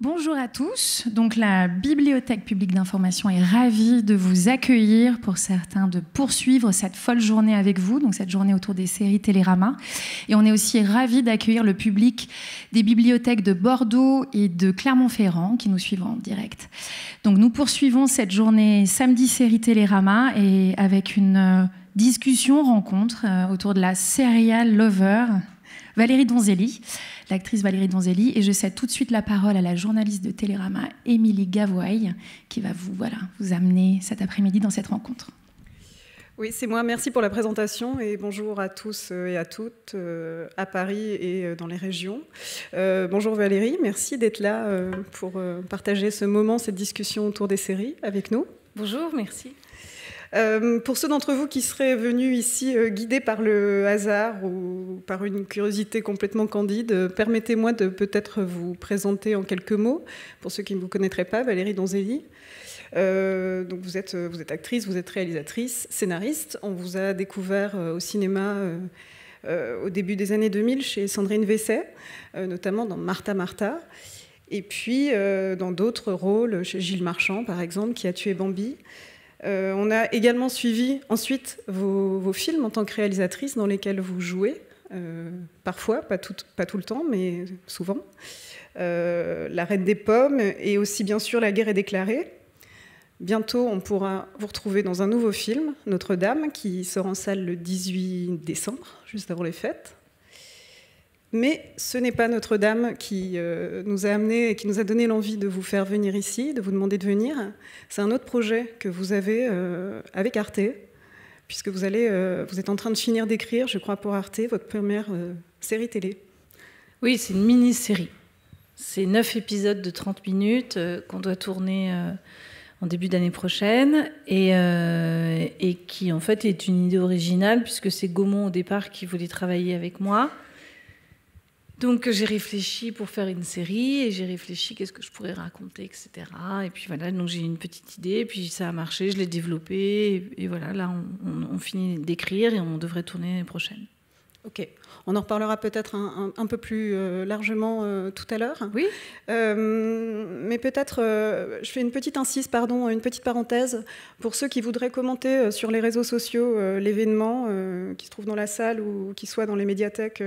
Bonjour à tous. Donc, la Bibliothèque publique d'information est ravie de vous accueillir, pour certains de poursuivre cette folle journée avec vous, donc cette journée autour des séries Télérama. Et on est aussi ravis d'accueillir le public des bibliothèques de Bordeaux et de Clermont-Ferrand qui nous suivent en direct. Donc, nous poursuivons cette journée samedi série Télérama et avec une discussion, rencontre autour de la serial lover Valérie Donzelli, l'actrice Valérie Donzelli, et je cède tout de suite la parole à la journaliste de Télérama, Émilie Gavoy, qui va vous amener cet après-midi dans cette rencontre. Oui, c'est moi. Merci pour la présentation et bonjour à tous et à toutes à Paris et dans les régions. Bonjour Valérie, merci d'être là pour partager ce moment, cette discussion autour des séries avec nous. Bonjour, merci. Pour ceux d'entre vous qui seraient venus ici guidés par le hasard ou par une curiosité complètement candide, permettez-moi de peut-être vous présenter en quelques mots. Pour ceux qui ne vous connaîtraient pas, Valérie Donzelli. Donc vous êtes actrice, vous êtes réalisatrice, scénariste. On vous a découvert au cinéma au début des années 2000 chez Sandrine Vesset, notamment dans Martha Martha. Et puis dans d'autres rôles, chez Gilles Marchand par exemple, qui a tué Bambi. On a également suivi ensuite vos films en tant que réalisatrice dans lesquels vous jouez, parfois, pas tout le temps, mais souvent. La Reine des Pommes et aussi bien sûr La Guerre est déclarée. Bientôt, on pourra vous retrouver dans un nouveau film, Notre-Dame, qui sort en salle le 18 décembre, juste avant les fêtes. Mais ce n'est pas Notre-Dame qui nous a amené et qui nous a donné l'envie de vous faire venir ici, de vous demander de venir. C'est un autre projet que vous avez avec Arte, puisque vous êtes en train de finir d'écrire, je crois, pour Arte, votre première série télé. Oui, c'est une mini-série. C'est 9 épisodes de 30 minutes qu'on doit tourner en début d'année prochaine et qui, en fait, est une idée originale, puisque c'est Gaumont, au départ, qui voulait travailler avec moi. Donc j'ai réfléchi pour faire une série et j'ai réfléchi qu'est-ce que je pourrais raconter, etc. Et puis voilà, donc j'ai une petite idée, et puis ça a marché, je l'ai développée et voilà, là on finit d'écrire et on devrait tourner l'année prochaine. Ok, on en reparlera peut-être un peu plus largement tout à l'heure. Oui. Mais peut-être, je fais une petite incise, pardon, une petite parenthèse pour ceux qui voudraient commenter sur les réseaux sociaux l'événement qui se trouve dans la salle ou qui soit dans les médiathèques.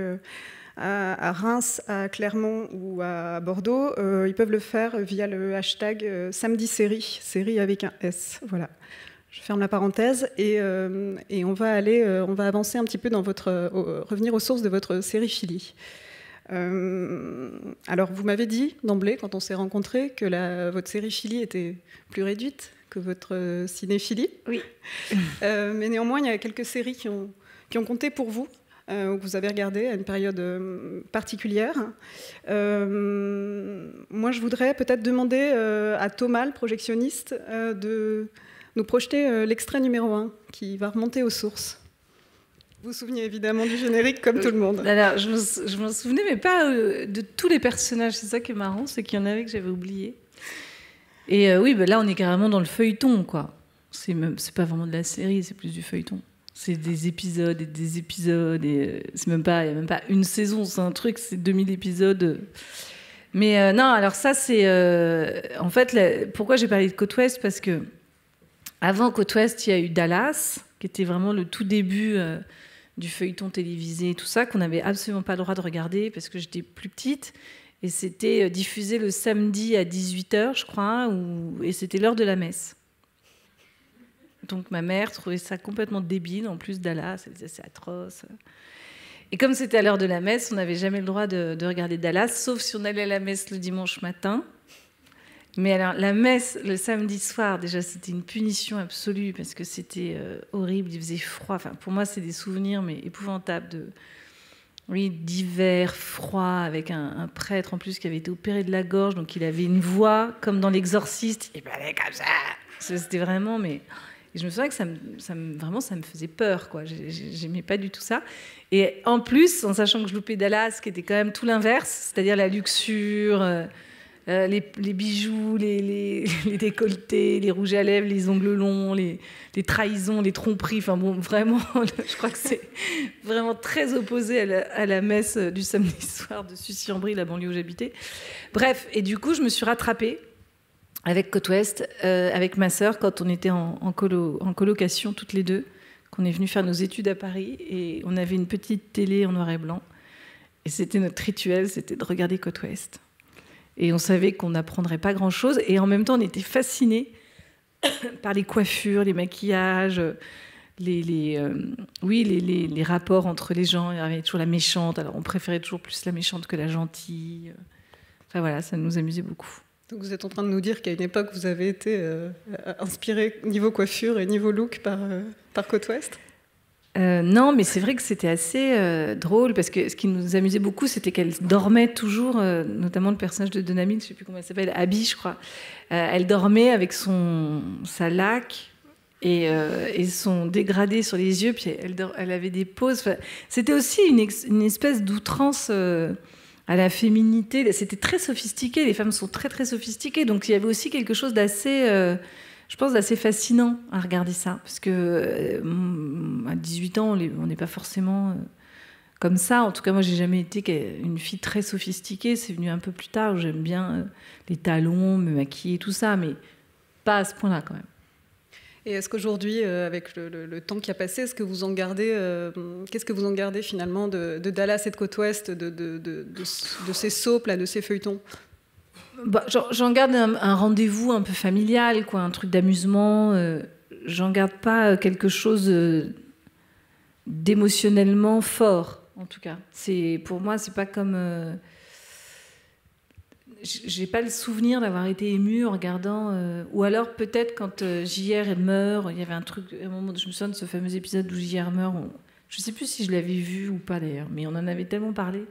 À Reims, à Clermont ou à Bordeaux, ils peuvent le faire via le hashtag samedi série avec un S. Voilà. Je ferme la parenthèse et on va avancer un petit peu dans revenir aux sources de votre sériphilie. Alors, vous m'avez dit d'emblée, quand on s'est rencontrés, que votre sériphilie était plus réduite que votre cinéphilie. Oui. Mais néanmoins, il y a quelques séries qui ont compté pour vous. Que vous avez regardé à une période particulière. Moi, je voudrais peut-être demander à Thomas, le projectionniste, de nous projeter l'extrait numéro 1 qui va remonter aux sources. Vous vous souvenez évidemment du générique comme tout le monde. Alors, je m'en souvenais, mais pas de tous les personnages. C'est ça qui est marrant, c'est qu'il y en avait que j'avais oublié. Et oui, ben là, on est carrément dans le feuilleton, quoi. C'est pas vraiment de la série, c'est plus du feuilleton. C'est des épisodes et des épisodes. Et il n'y a même pas une saison, c'est un truc, c'est 2000 épisodes. Mais non, alors ça, c'est... en fait, pourquoi j'ai parlé de Côte Ouest ? Parce que avant Côte Ouest, il y a eu Dallas, qui était vraiment le tout début du feuilleton télévisé et tout ça, qu'on n'avait absolument pas le droit de regarder parce que j'étais plus petite. Et c'était diffusé le samedi à 18h, je crois, et c'était l'heure de la messe. Donc ma mère trouvait ça complètement débile, en plus Dallas, elle disait c'est atroce. Et comme c'était à l'heure de la messe, on n'avait jamais le droit de regarder Dallas, sauf si on allait à la messe le dimanche matin. Mais alors la messe le samedi soir, déjà c'était une punition absolue parce que c'était horrible, il faisait froid. Enfin pour moi c'est des souvenirs mais épouvantables d'hiver froid avec un prêtre en plus qui avait été opéré de la gorge, donc il avait une voix comme dans l'Exorciste, il parlait comme ça. C'était vraiment Et je me souviens que ça me faisait peur, quoi. J'aimais pas du tout ça. Et en plus, en sachant que je loupais Dallas, qui était quand même tout l'inverse, c'est-à-dire la luxure, les bijoux, les décolletés, les rouges à lèvres, les ongles longs, les trahisons, les tromperies. Enfin bon, vraiment, je crois que c'est vraiment très opposé à la messe du samedi soir de Sucy-en-Brie, la banlieue où j'habitais. Bref, et du coup, je me suis rattrapée avec Côte Ouest, avec ma sœur, quand on était en colocation toutes les deux, qu'on est venu faire nos études à Paris, et on avait une petite télé en noir et blanc. Et c'était notre rituel, c'était de regarder Côte Ouest. Et on savait qu'on n'apprendrait pas grand-chose. Et en même temps, on était fascinés par les coiffures, les maquillages, les rapports entre les gens. Il y avait toujours la méchante. Alors, on préférait toujours plus la méchante que la gentille. Enfin, voilà, ça nous amusait beaucoup. Donc, vous êtes en train de nous dire qu'à une époque, vous avez été inspiré niveau coiffure et niveau look par Côte Ouest ? Non, mais c'est vrai que c'était assez drôle, parce que ce qui nous amusait beaucoup, c'était qu'elle dormait toujours, notamment le personnage de Denamine, je ne sais plus comment elle s'appelle, Abby, je crois. Elle dormait avec sa laque et son dégradé sur les yeux, puis elle avait des poses. Enfin, c'était aussi une espèce d'outrance à la féminité. C'était très sophistiqué, les femmes sont très très sophistiquées, donc il y avait aussi quelque chose d'assez... je pense d'assez fascinant à regarder ça, parce que à 18 ans, on n'est pas forcément comme ça. En tout cas, moi, j'ai jamais été une fille très sophistiquée. C'est venu un peu plus tard, où j'aime bien les talons, me maquiller, tout ça, mais pas à ce point-là, quand même. Et est-ce qu'aujourd'hui, avec le temps qui a passé, est-ce que vous en gardez, qu'est-ce que vous en gardez finalement de Dallas et de Côte Ouest, de ces soaps, là, de ces feuilletons ? Bah, j'en garde un rendez-vous un peu familial, quoi, un truc d'amusement. J'en garde pas quelque chose d'émotionnellement fort, en tout cas. Pour moi, c'est pas comme... j'ai pas le souvenir d'avoir été émue en regardant... ou alors, peut-être, quand JR meurt, il y avait un truc... À un moment, je me souviens de ce fameux épisode où JR meurt. Je sais plus si je l'avais vu ou pas, d'ailleurs, mais on en avait tellement parlé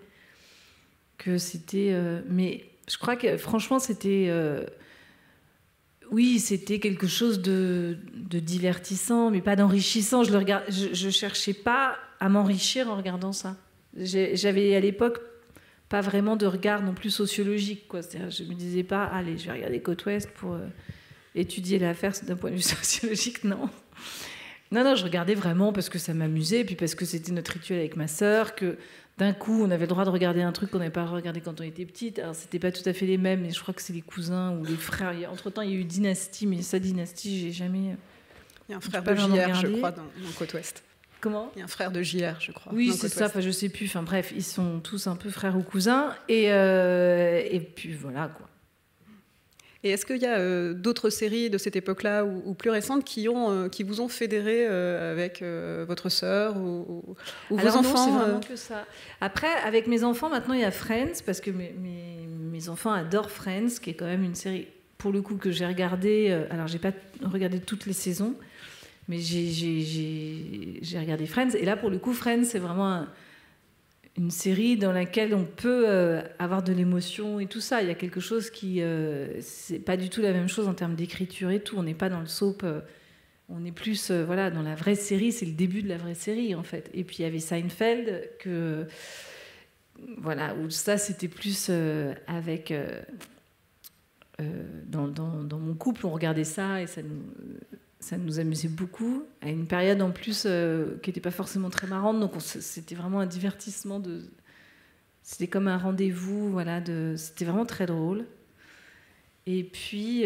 que c'était... mais... Je crois que, franchement, c'était... oui, c'était quelque chose de divertissant, mais pas d'enrichissant. Je cherchais pas à m'enrichir en regardant ça. J'avais, à l'époque, pas vraiment de regard non plus sociologique, quoi. C'est-à-dire, je me disais pas, allez, je vais regarder Côte Ouest pour étudier l'affaire d'un point de vue sociologique. Non. Non, je regardais vraiment parce que ça m'amusait, puis parce que c'était notre rituel avec ma sœur, que... D'un coup, on avait le droit de regarder un truc qu'on n'avait pas regardé quand on était petite. Alors, c'était pas tout à fait les mêmes, mais je crois que c'est les cousins ou les frères. Entre-temps, il y a eu Dynasty, mais sa Dynasty, j'ai jamais... Il y a un frère de JR, je crois, dans Côte Ouest. Comment ? Il y a un frère de JR, je crois. Oui, c'est ça, enfin, je sais plus. Enfin, bref, ils sont tous un peu frères ou cousins. Et puis, voilà, quoi. Et est-ce qu'il y a d'autres séries de cette époque-là ou plus récentes qui vous ont fédéré avec votre sœur ou vos enfants? Non, c'est vraiment que ça. Après, avec mes enfants, maintenant, il y a Friends, parce que mes enfants adorent Friends, qui est quand même une série, pour le coup, que j'ai regardée. Alors, j'ai pas regardé toutes les saisons, mais j'ai regardé Friends. Et là, pour le coup, Friends, c'est vraiment une série dans laquelle on peut avoir de l'émotion et tout ça. Il y a quelque chose qui... c'est pas du tout la même chose en termes d'écriture et tout. On n'est pas dans le soap... on est plus voilà, dans la vraie série. C'est le début de la vraie série, en fait. Et puis, il y avait Seinfeld, voilà, où ça, c'était plus avec... dans mon couple, on regardait ça et ça nous amusait beaucoup, à une période en plus qui n'était pas forcément très marrante, donc c'était vraiment un divertissement, c'était comme un rendez-vous, voilà, c'était vraiment très drôle. Et puis,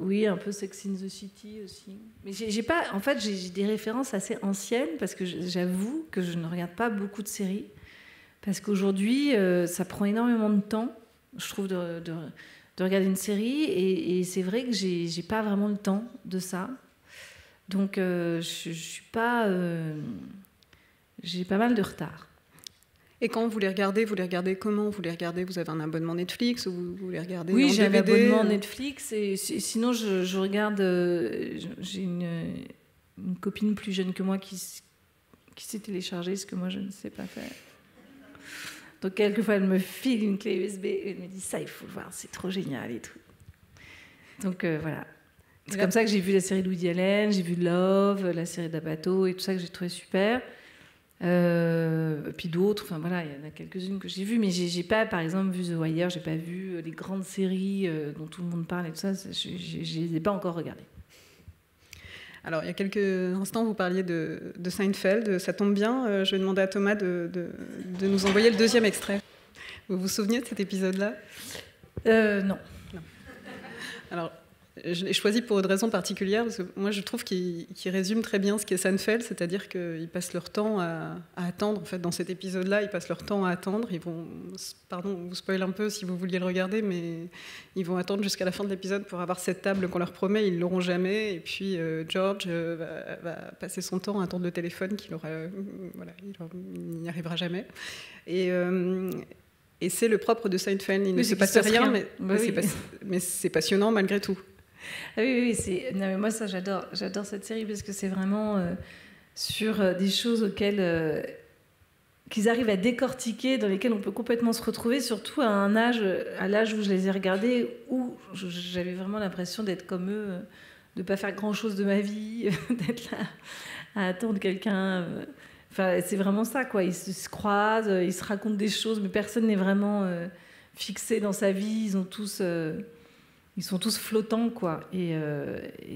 oui, un peu Sex in the City aussi. Mais en fait, j'ai des références assez anciennes, parce que j'avoue que je ne regarde pas beaucoup de séries, parce qu'aujourd'hui, ça prend énormément de temps, je trouve, de regarder une série, et c'est vrai que j'ai pas vraiment le temps de ça, donc je suis pas j'ai pas mal de retard. Et quand vous les regardez comment? Vous les regardez, vous avez un abonnement Netflix ou vous les regardez en Oui, DVD? j'ai un abonnement Netflix, et sinon je regarde, j'ai une copine plus jeune que moi qui s'est téléchargée, ce que moi je ne sais pas faire. Donc, quelquefois, elle me file une clé USB et elle me dit « ça, il faut le voir, c'est trop génial et tout ». Donc, voilà. C'est comme ça que j'ai vu la série de Woody Allen, j'ai vu Love, la série d'Abato et tout ça que j'ai trouvé super. Puis d'autres, enfin voilà, il y en a quelques-unes que j'ai vues, mais j'ai pas, par exemple, vu The Wire, j'ai pas vu les grandes séries dont tout le monde parle et tout ça, je les ai pas encore regardées. Alors, il y a quelques instants, vous parliez de Seinfeld. Ça tombe bien, je vais demander à Thomas de nous envoyer le 2e extrait. Vous vous souvenez de cet épisode-là ? Non. Alors, je l'ai choisi pour une raison particulière, parce que moi, je trouve qu'il résume très bien ce qu'est Seinfeld, c'est-à-dire qu'ils passent leur temps à attendre. En fait, dans cet épisode-là, ils passent leur temps à attendre. Ils vont, pardon, vous spoil un peu si vous vouliez le regarder, mais ils vont attendre jusqu'à la fin de l'épisode pour avoir cette table qu'on leur promet. Ils ne l'auront jamais. Et puis, George va passer son temps à attendre le téléphone qu'il aura, voilà, il n'y arrivera jamais. Et c'est le propre de Seinfeld. Il ne se passe rien, mais c'est passionnant malgré tout. Ah oui, non, mais moi ça j'adore cette série parce que c'est vraiment sur des choses auxquelles qu'ils arrivent à décortiquer, dans lesquelles on peut complètement se retrouver, surtout à l'âge où je les ai regardés, où j'avais vraiment l'impression d'être comme eux, de pas faire grand chose de ma vie, d'être là à attendre quelqu'un. Enfin, c'est vraiment ça, quoi. Ils se croisent, ils se racontent des choses, mais personne n'est vraiment fixé dans sa vie. Ils sont tous flottants, quoi. Et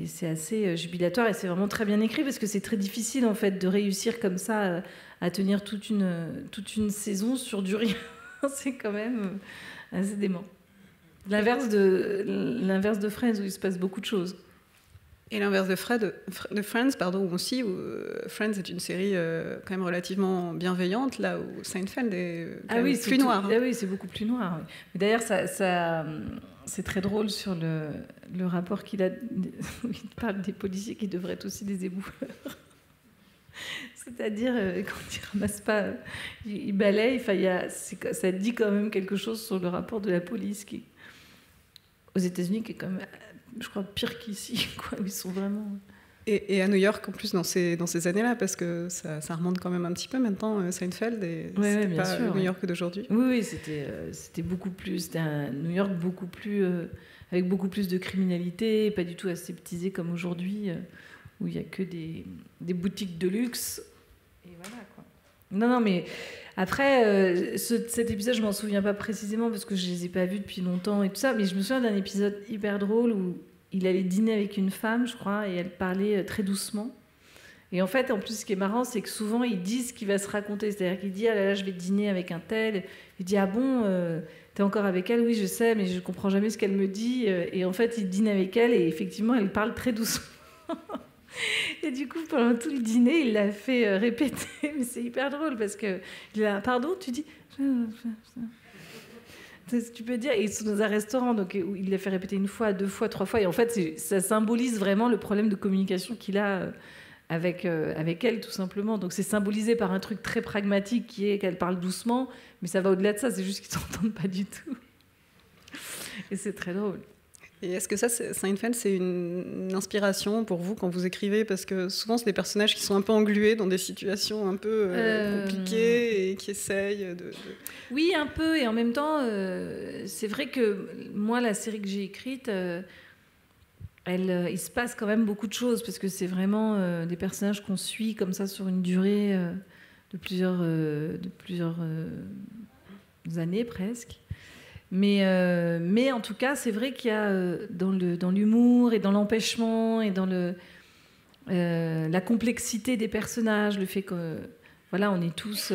c'est assez jubilatoire et c'est vraiment très bien écrit parce que c'est très difficile, en fait, de réussir comme ça à tenir toute une saison sur du rien. C'est quand même assez dément. L'inverse de Friends, où il se passe beaucoup de choses. Et l'inverse de Friends, pardon, aussi, où Friends est une série quand même relativement bienveillante, là où Seinfeld est quand même plus noir. Ah oui, c'est beaucoup plus noir. Oui. Mais d'ailleurs, c'est très drôle sur le rapport qu'il a. Il parle des policiers qui devraient être aussi des éboueurs. C'est-à-dire, quand ils ramassent pas, ils balayent. Enfin, ça dit quand même quelque chose sur le rapport de la police qui, aux États-Unis, qui est quand même, je crois, pire qu'ici, quoi. Ils sont vraiment. Et à New York, en plus, dans ces années-là, parce que ça remonte quand même un petit peu maintenant, Seinfeld, et c'était pas sûr, New York d'aujourd'hui. Oui, c'était beaucoup plus. C'était un New York beaucoup plus, avec beaucoup plus de criminalité, pas du tout aseptisé comme aujourd'hui, où il n'y a que des boutiques de luxe. Et voilà, quoi. Non, mais après, cet épisode, je m'en souviens pas précisément parce que je les ai pas vus depuis longtemps et tout ça, mais je me souviens d'un épisode hyper drôle où il allait dîner avec une femme, je crois, et elle parlait très doucement. Et en fait, en plus, ce qui est marrant, c'est que souvent, il dit ce qu'il va se raconter. C'est-à-dire qu'il dit « Ah là là, je vais dîner avec un tel ». Il dit « Ah bon, t'es encore avec elle ?» « Oui, je sais, mais je comprends jamais ce qu'elle me dit. » Et en fait, il dîne avec elle et effectivement, elle parle très doucement. Et du coup, pendant tout le dîner, il l'a fait répéter. Mais c'est hyper drôle parce que il a « Pardon, tu dis ?» Tu peux dire, et ils sont dans un restaurant, donc il l'a fait répéter 1 fois, 2 fois, 3 fois, et en fait, ça symbolise vraiment le problème de communication qu'il a avec elle, tout simplement. Donc c'est symbolisé par un truc très pragmatique qui est qu'elle parle doucement, mais ça va au-delà de ça, c'est juste qu'ils ne s'entendent pas du tout. Et c'est très drôle. Et est-ce que ça, Seinfeld, c'est une inspiration pour vous quand vous écrivez? Parce que souvent, c'est des personnages qui sont un peu englués dans des situations un peu compliquées et qui essayent de... Oui, un peu. Et en même temps, c'est vrai que moi, la série que j'ai écrite, il se passe quand même beaucoup de choses parce que c'est vraiment des personnages qu'on suit comme ça sur une durée de plusieurs années presque. Mais en tout cas, c'est vrai qu'il y a dans l'humour et dans l'empêchement et dans la complexité des personnages, le fait que voilà, on est tous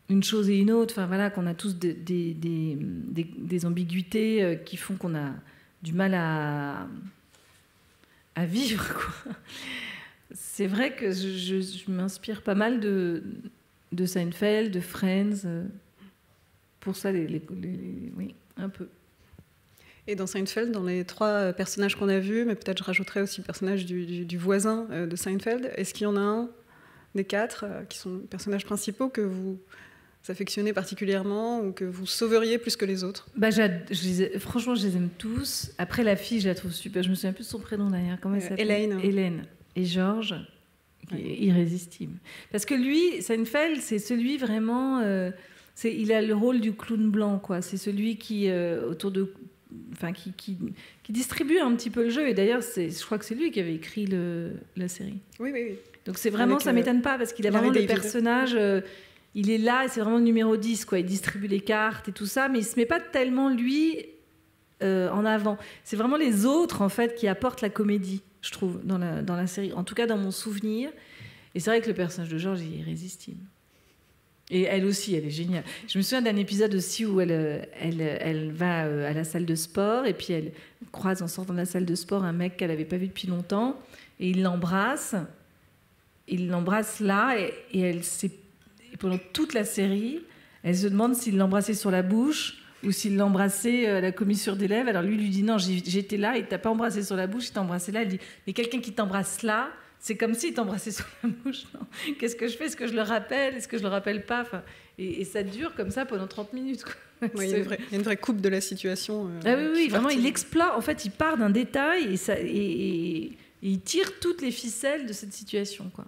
une chose et une autre, enfin voilà, qu'on a tous des ambiguïtés qui font qu'on a du mal à vivre, quoi. C'est vrai que je m'inspire pas mal de Seinfeld, de Friends. Pour ça, oui, un peu. Et dans Seinfeld, dans les 3 personnages qu'on a vus, mais peut-être je rajouterais aussi le personnage du voisin de Seinfeld, est-ce qu'il y en a un des 4 qui sont les personnages principaux que vous affectionnez particulièrement ou que vous sauveriez plus que les autres? Franchement, je les aime tous. Après, la fille, je la trouve super. Je me souviens plus de son prénom d'ailleurs. Comment elle s'appelle? Hélène. Et George, qui est irrésistible. Parce que lui, Seinfeld, c'est celui vraiment... il a le rôle du clown blanc, quoi. C'est celui qui, autour de qui distribue un petit peu le jeu. Et d'ailleurs, je crois que c'est lui qui avait écrit la série. Oui. Donc c'est vraiment, ça m'étonne pas, parce qu'il a vraiment le personnage... il est là, et c'est vraiment le numéro 10, quoi. Il distribue les cartes et tout ça, mais il se met pas tellement, lui, en avant. C'est vraiment les autres, en fait, qui apportent la comédie, je trouve, dans la série. En tout cas, dans mon souvenir. Et c'est vrai que le personnage de George est irrésistible. Et elle aussi, elle est géniale. Je me souviens d'un épisode aussi où elle va à la salle de sport, et puis elle croise en sortant de la salle de sport un mec qu'elle n'avait pas vu depuis longtemps, et il l'embrasse. Il l'embrasse là, et elle s'est... Et pendant toute la série, elle se demande s'il l'embrassait sur la bouche ou s'il l'embrassait à la commissure des lèvres. Alors lui dit non, j'étais là, il t'a pas embrassé sur la bouche, il t'a embrassé là. Elle dit mais quelqu'un qui t'embrasse là, c'est comme s'il t'embrassait sur la bouche. Non. Qu'est-ce que je fais? Est-ce que je le rappelle? Est-ce que je le rappelle pas? Enfin, et ça dure comme ça pendant 30 minutes. Quoi. Oui, il y a une vraie coupe de la situation. Oui, vraiment, il explore. En fait, il part d'un détail et il tire toutes les ficelles de cette situation, quoi.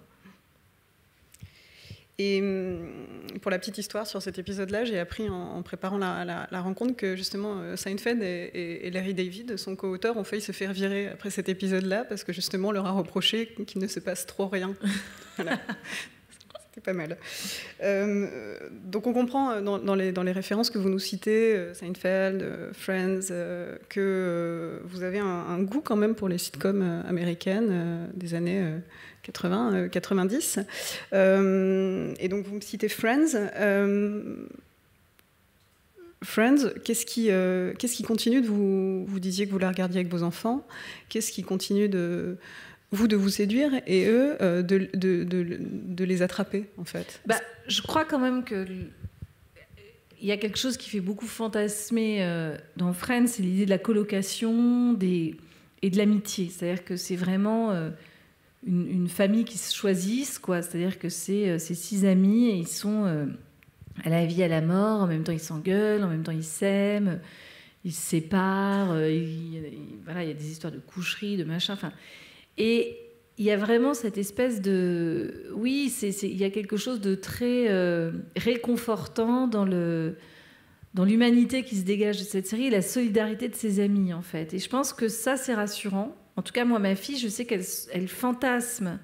Et pour la petite histoire sur cet épisode-là, j'ai appris en préparant la rencontre que justement Seinfeld et Larry David, son co-auteur, ont failli se faire virer après cet épisode-là parce que justement on leur a reproché qu'il ne se passe trop rien. Voilà. C'était pas mal. Donc on comprend dans les références que vous nous citez, Seinfeld, Friends, que vous avez un goût quand même pour les sitcoms américaines des années 80, 90. Et donc vous me citez Friends. Friends, qu'est-ce qui continue de vous disiez que vous la regardiez avec vos enfants, qu'est-ce qui continue de vous séduire et eux de les attraper en fait? Je crois quand même que il y a quelque chose qui fait beaucoup fantasmer dans Friends, c'est l'idée de la colocation et de l'amitié. C'est-à-dire que c'est vraiment une famille qui se choisissent, quoi. C'est-à-dire que c'est 6 amis et ils sont à la vie, à la mort. En même temps, ils s'engueulent, en même temps, ils s'aiment, ils se séparent. Voilà, il y a des histoires de coucherie, de machin. Enfin, et il y a vraiment cette espèce de... Oui, il y a quelque chose de très réconfortant dans l'humanité qui se dégage de cette série, la solidarité de ses amis, en fait. Et je pense que ça, c'est rassurant. En tout cas, moi, ma fille, je sais qu'elle fantasme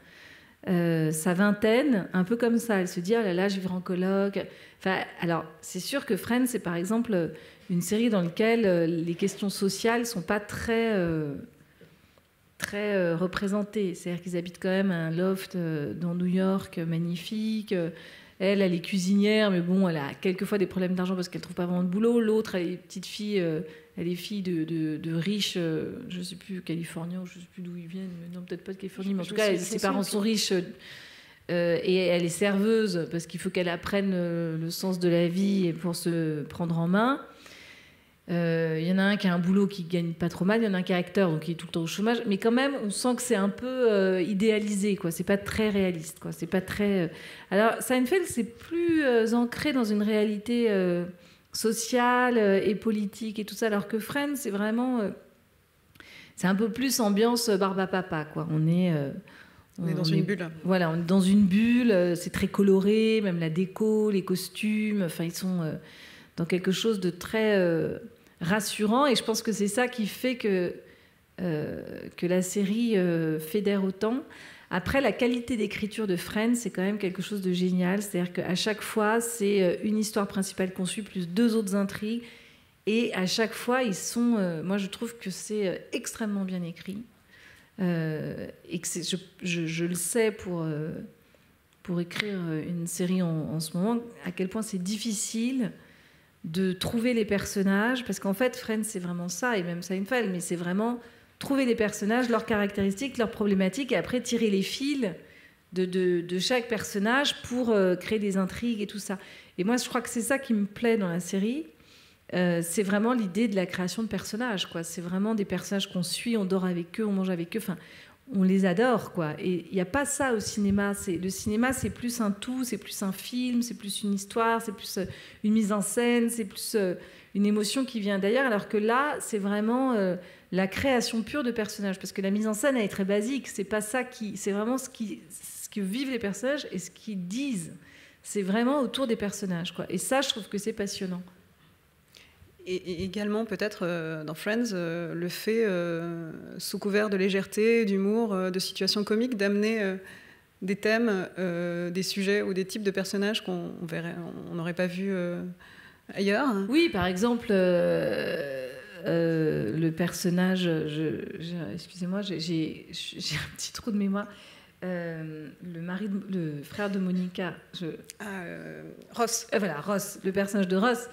sa vingtaine, un peu comme ça. Elle se dit, oh là là, je vais en coloc. Enfin, alors, c'est sûr que Friends, c'est par exemple une série dans laquelle les questions sociales ne sont pas très représentées. C'est-à-dire qu'ils habitent quand même un loft dans New York magnifique. Elle est cuisinière, mais bon, elle a quelquefois des problèmes d'argent parce qu'elle ne trouve pas vraiment de boulot. L'autre, elle est petite fille, elle est fille de riches, je ne sais plus, californiens, je ne sais plus d'où ils viennent, non, peut-être pas de Californie, mais en tout cas, ses parents sont riches. Et elle est serveuse parce qu'il faut qu'elle apprenne le sens de la vie pour se prendre en main. Il y en a un qui a un boulot qui gagne pas trop mal, il y en a un qui est acteur, donc il est tout le temps au chômage, mais quand même on sent que c'est un peu idéalisé, quoi. C'est pas très réaliste, quoi. C'est pas très... Alors Seinfeld, c'est plus ancré dans une réalité sociale et politique et tout ça, alors que Friends, c'est vraiment c'est un peu plus ambiance barbe à papa, quoi. On est dans une bulle. Voilà, on est dans une bulle, c'est très coloré, même la déco, les costumes, enfin ils sont dans quelque chose de très rassurant, et je pense que c'est ça qui fait que la série fédère autant. Après, la qualité d'écriture de Friends, c'est quand même quelque chose de génial, c'est-à-dire qu'à chaque fois, c'est une histoire principale conçue, plus 2 autres intrigues, et à chaque fois, ils sont... moi, je trouve que c'est extrêmement bien écrit, et que je le sais pour écrire une série en ce moment, à quel point c'est difficile de trouver les personnages, parce qu'en fait Friends c'est vraiment ça, et même Seinfeld, mais c'est vraiment trouver les personnages, leurs caractéristiques, leurs problématiques, et après tirer les fils de chaque personnage pour créer des intrigues et tout ça. Et moi je crois que c'est ça qui me plaît dans la série, c'est vraiment l'idée de la création de personnages, quoi. C'est vraiment des personnages qu'on suit, on dort avec eux, on mange avec eux, enfin on les adore, quoi. Et il n'y a pas ça au cinéma. Le cinéma, c'est plus un tout, c'est plus un film, c'est plus une histoire, c'est plus une mise en scène, c'est plus une émotion qui vient d'ailleurs, alors que là, c'est vraiment la création pure de personnages, parce que la mise en scène, elle est très basique. C'est pas ça c'est vraiment ce que vivent les personnages et ce qu'ils disent. C'est vraiment autour des personnages, quoi. Et ça, je trouve que c'est passionnant. Et également, peut-être, dans Friends, le fait, sous couvert de légèreté, d'humour, de situations comiques, d'amener des thèmes, des sujets ou des types de personnages qu'on n'aurait pas vus ailleurs. Oui, par exemple, le personnage... excusez-moi, j'ai un petit trou de mémoire. Le frère de Monica. Ross. Voilà, Ross, le personnage de Ross,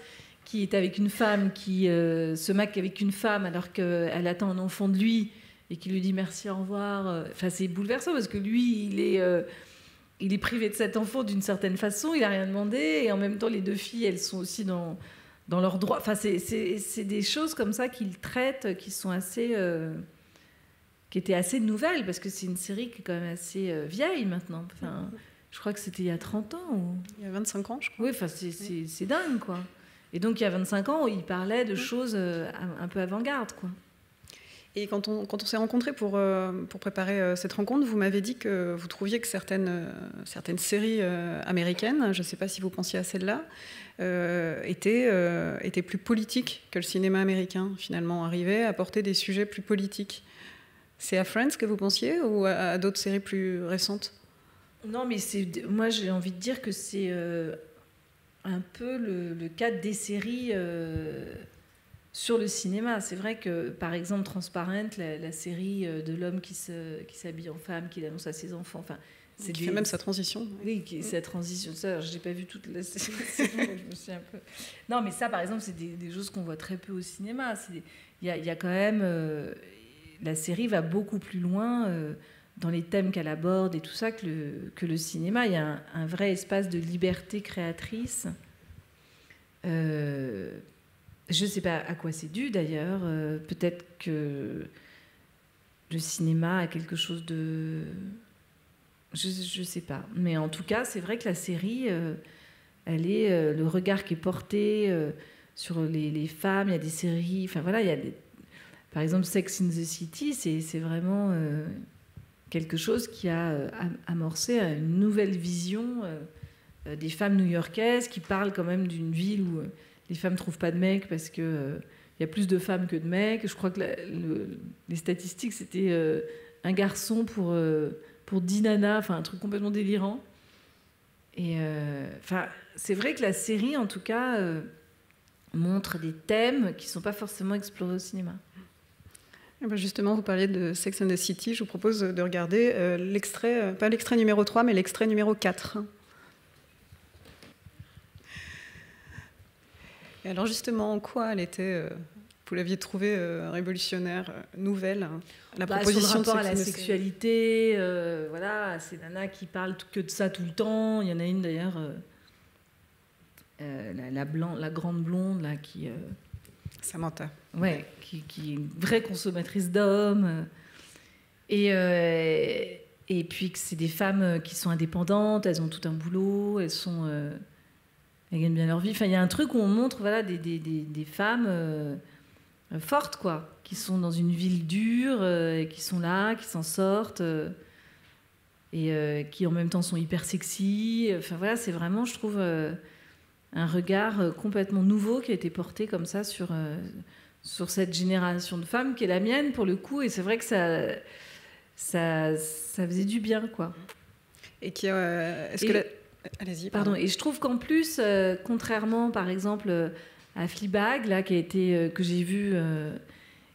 qui est avec une femme, qui se maque avec une femme alors qu'elle attend un enfant de lui et qui lui dit merci, au revoir. Enfin, c'est bouleversant parce que lui, il est privé de cet enfant d'une certaine façon, il n'a rien demandé, et en même temps, les deux filles, elles sont aussi dans leurs droits. Enfin, c'est des choses comme ça qu'il traite, qui sont assez... qui étaient assez nouvelles, parce que c'est une série qui est quand même assez vieille maintenant. Enfin, je crois que c'était il y a 30 ans. Ou... Il y a 25 ans, je crois. Oui, enfin, c'est dingue, quoi. Et donc, il y a 25 ans, il parlait de choses un peu avant-garde, quoi. Et quand on s'est rencontrés pour préparer cette rencontre, vous m'avez dit que vous trouviez que certaines séries américaines, je ne sais pas si vous pensiez à celle-là, étaient plus politiques que le cinéma américain, finalement, arrivaient à porter des sujets plus politiques. C'est à Friends que vous pensiez ou à d'autres séries plus récentes ? Non, mais moi, j'ai envie de dire que c'est un peu le cadre des séries sur le cinéma. C'est vrai que, par exemple, Transparent, la série de l'homme qui s'habille en femme, qui l'annonce à ses enfants, enfin, qui fait même sa transition. Oui, sa transition. Ça, je n'ai pas vu toute la série. Je me suis un peu... Non, mais ça, par exemple, c'est des choses qu'on voit très peu au cinéma. Il y a quand même... la série va beaucoup plus loin dans les thèmes qu'elle aborde et tout ça que le cinéma. Il y a un vrai espace de liberté créatrice. Je ne sais pas à quoi c'est dû d'ailleurs. Peut-être que le cinéma a quelque chose de... Je ne sais pas. Mais en tout cas, c'est vrai que la série, elle est le regard qui est porté sur les femmes. Il y a des séries... Enfin voilà, il y a par exemple, Sex in the City, c'est vraiment quelque chose qui a amorcé une nouvelle vision des femmes new-yorkaises, qui parlent quand même d'une ville où les femmes ne trouvent pas de mecs parce qu'il y a plus de femmes que de mecs. Je crois que les statistiques, c'était un garçon pour 10 nanas, enfin un truc complètement délirant. Et c'est vrai que la série, en tout cas, montre des thèmes qui ne sont pas forcément explorés au cinéma. Justement, vous parliez de Sex and the City. Je vous propose de regarder l'extrait, pas l'extrait numéro 3, mais l'extrait numéro 4. Et alors justement, en quoi elle était, vous l'aviez trouvée révolutionnaire, nouvelle, la proposition de Sex and the City ? Sur le rapport à la sexualité, voilà, c'est Nana qui parle que de ça tout le temps. Il y en a une d'ailleurs, la grande blonde là qui... Samantha. Ouais, qui est une vraie consommatrice d'hommes. Et puis que c'est des femmes qui sont indépendantes, elles ont tout un boulot, elles gagnent bien leur vie. Enfin, il y a un truc où on montre voilà, des femmes fortes, quoi, qui sont dans une ville dure, et qui sont là, qui s'en sortent, et qui en même temps sont hyper sexy. Enfin voilà, c'est vraiment, je trouve... un regard complètement nouveau qui a été porté comme ça sur cette génération de femmes qui est la mienne pour le coup, et c'est vrai que ça faisait du bien, quoi. Et qui allez-y. Pardon. Et je trouve qu'en plus, contrairement par exemple à Fleabag là que j'ai vu,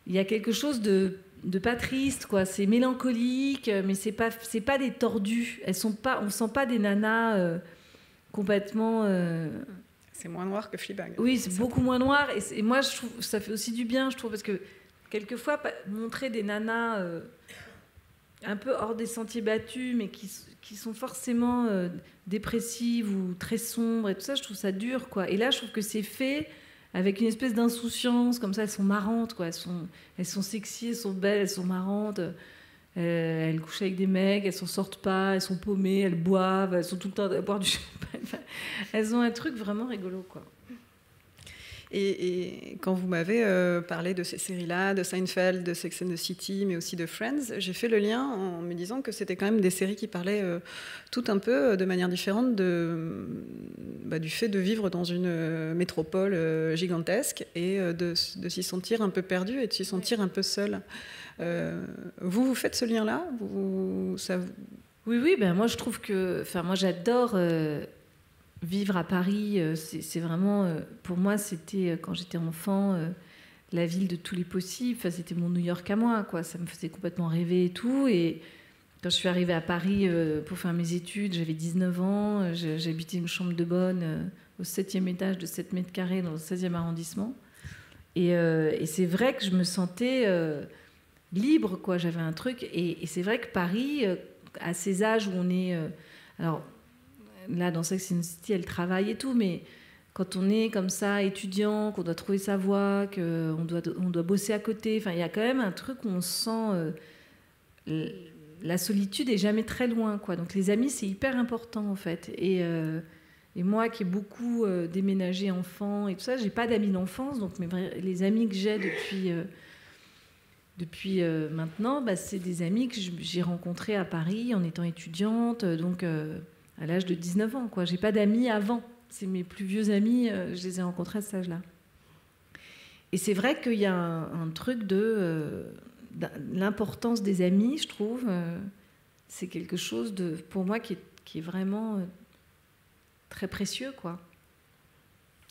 il y a quelque chose de pas triste, quoi. C'est mélancolique, mais c'est pas des tordus. On sent pas des nanas complètement... C'est moins noir que Fleabag. Oui, c'est beaucoup moins noir. Et moi, je trouve ça fait aussi du bien, je trouve, parce que quelquefois, montrer des nanas un peu hors des sentiers battus, mais qui sont forcément dépressives ou très sombres et tout ça, je trouve ça dur, quoi. Et là, je trouve que c'est fait avec une espèce d'insouciance, comme ça, elles sont marrantes, quoi. Elles sont sexy, elles sont belles, elles sont marrantes. Elles couchent avec des mecs, elles s'en sortent pas, elles sont paumées, elles boivent, elles sont tout le temps à boire du champagne. Enfin, elles ont un truc vraiment rigolo, quoi. Et quand vous m'avez parlé de ces séries-là, de Seinfeld, de Sex and the City, mais aussi de Friends, j'ai fait le lien en me disant que c'était quand même des séries qui parlaient tout un peu de manière différente du fait de vivre dans une métropole gigantesque et de s'y sentir un peu perdu et de s'y sentir un peu seul. Vous faites ce lien-là Oui, ben moi je trouve que... moi j'adore... vivre à Paris, c'est vraiment... pour moi, c'était, quand j'étais enfant, la ville de tous les possibles. Enfin, c'était mon New York à moi, quoi. Ça me faisait complètement rêver et tout. Et quand je suis arrivée à Paris pour faire mes études, j'avais 19 ans. J'habitais une chambre de bonne au 7e étage de 7 mètres carrés dans le 16e arrondissement. Et c'est vrai que je me sentais libre, quoi. J'avais un truc. Et c'est vrai que Paris, à ces âges où on est... alors... Là, dans Sex and the City, elle travaille et tout, mais quand on est comme ça, étudiant, qu'on doit trouver sa voie, qu'on doit bosser à côté, il y a quand même un truc où on sent... la solitude est jamais très loin, quoi. Donc les amis, c'est hyper important, en fait. Et moi, qui ai beaucoup déménagé enfant et tout ça, j'ai pas d'amis d'enfance, donc les amis que j'ai depuis maintenant, c'est des amis que j'ai rencontrés à Paris en étant étudiante, donc... à l'âge de 19 ans, quoi. J'ai pas d'amis avant. C'est mes plus vieux amis, je les ai rencontrés à cet âge-là. Et c'est vrai qu'il y a un truc de l'importance des amis, je trouve. C'est quelque chose pour moi qui est vraiment très précieux, quoi.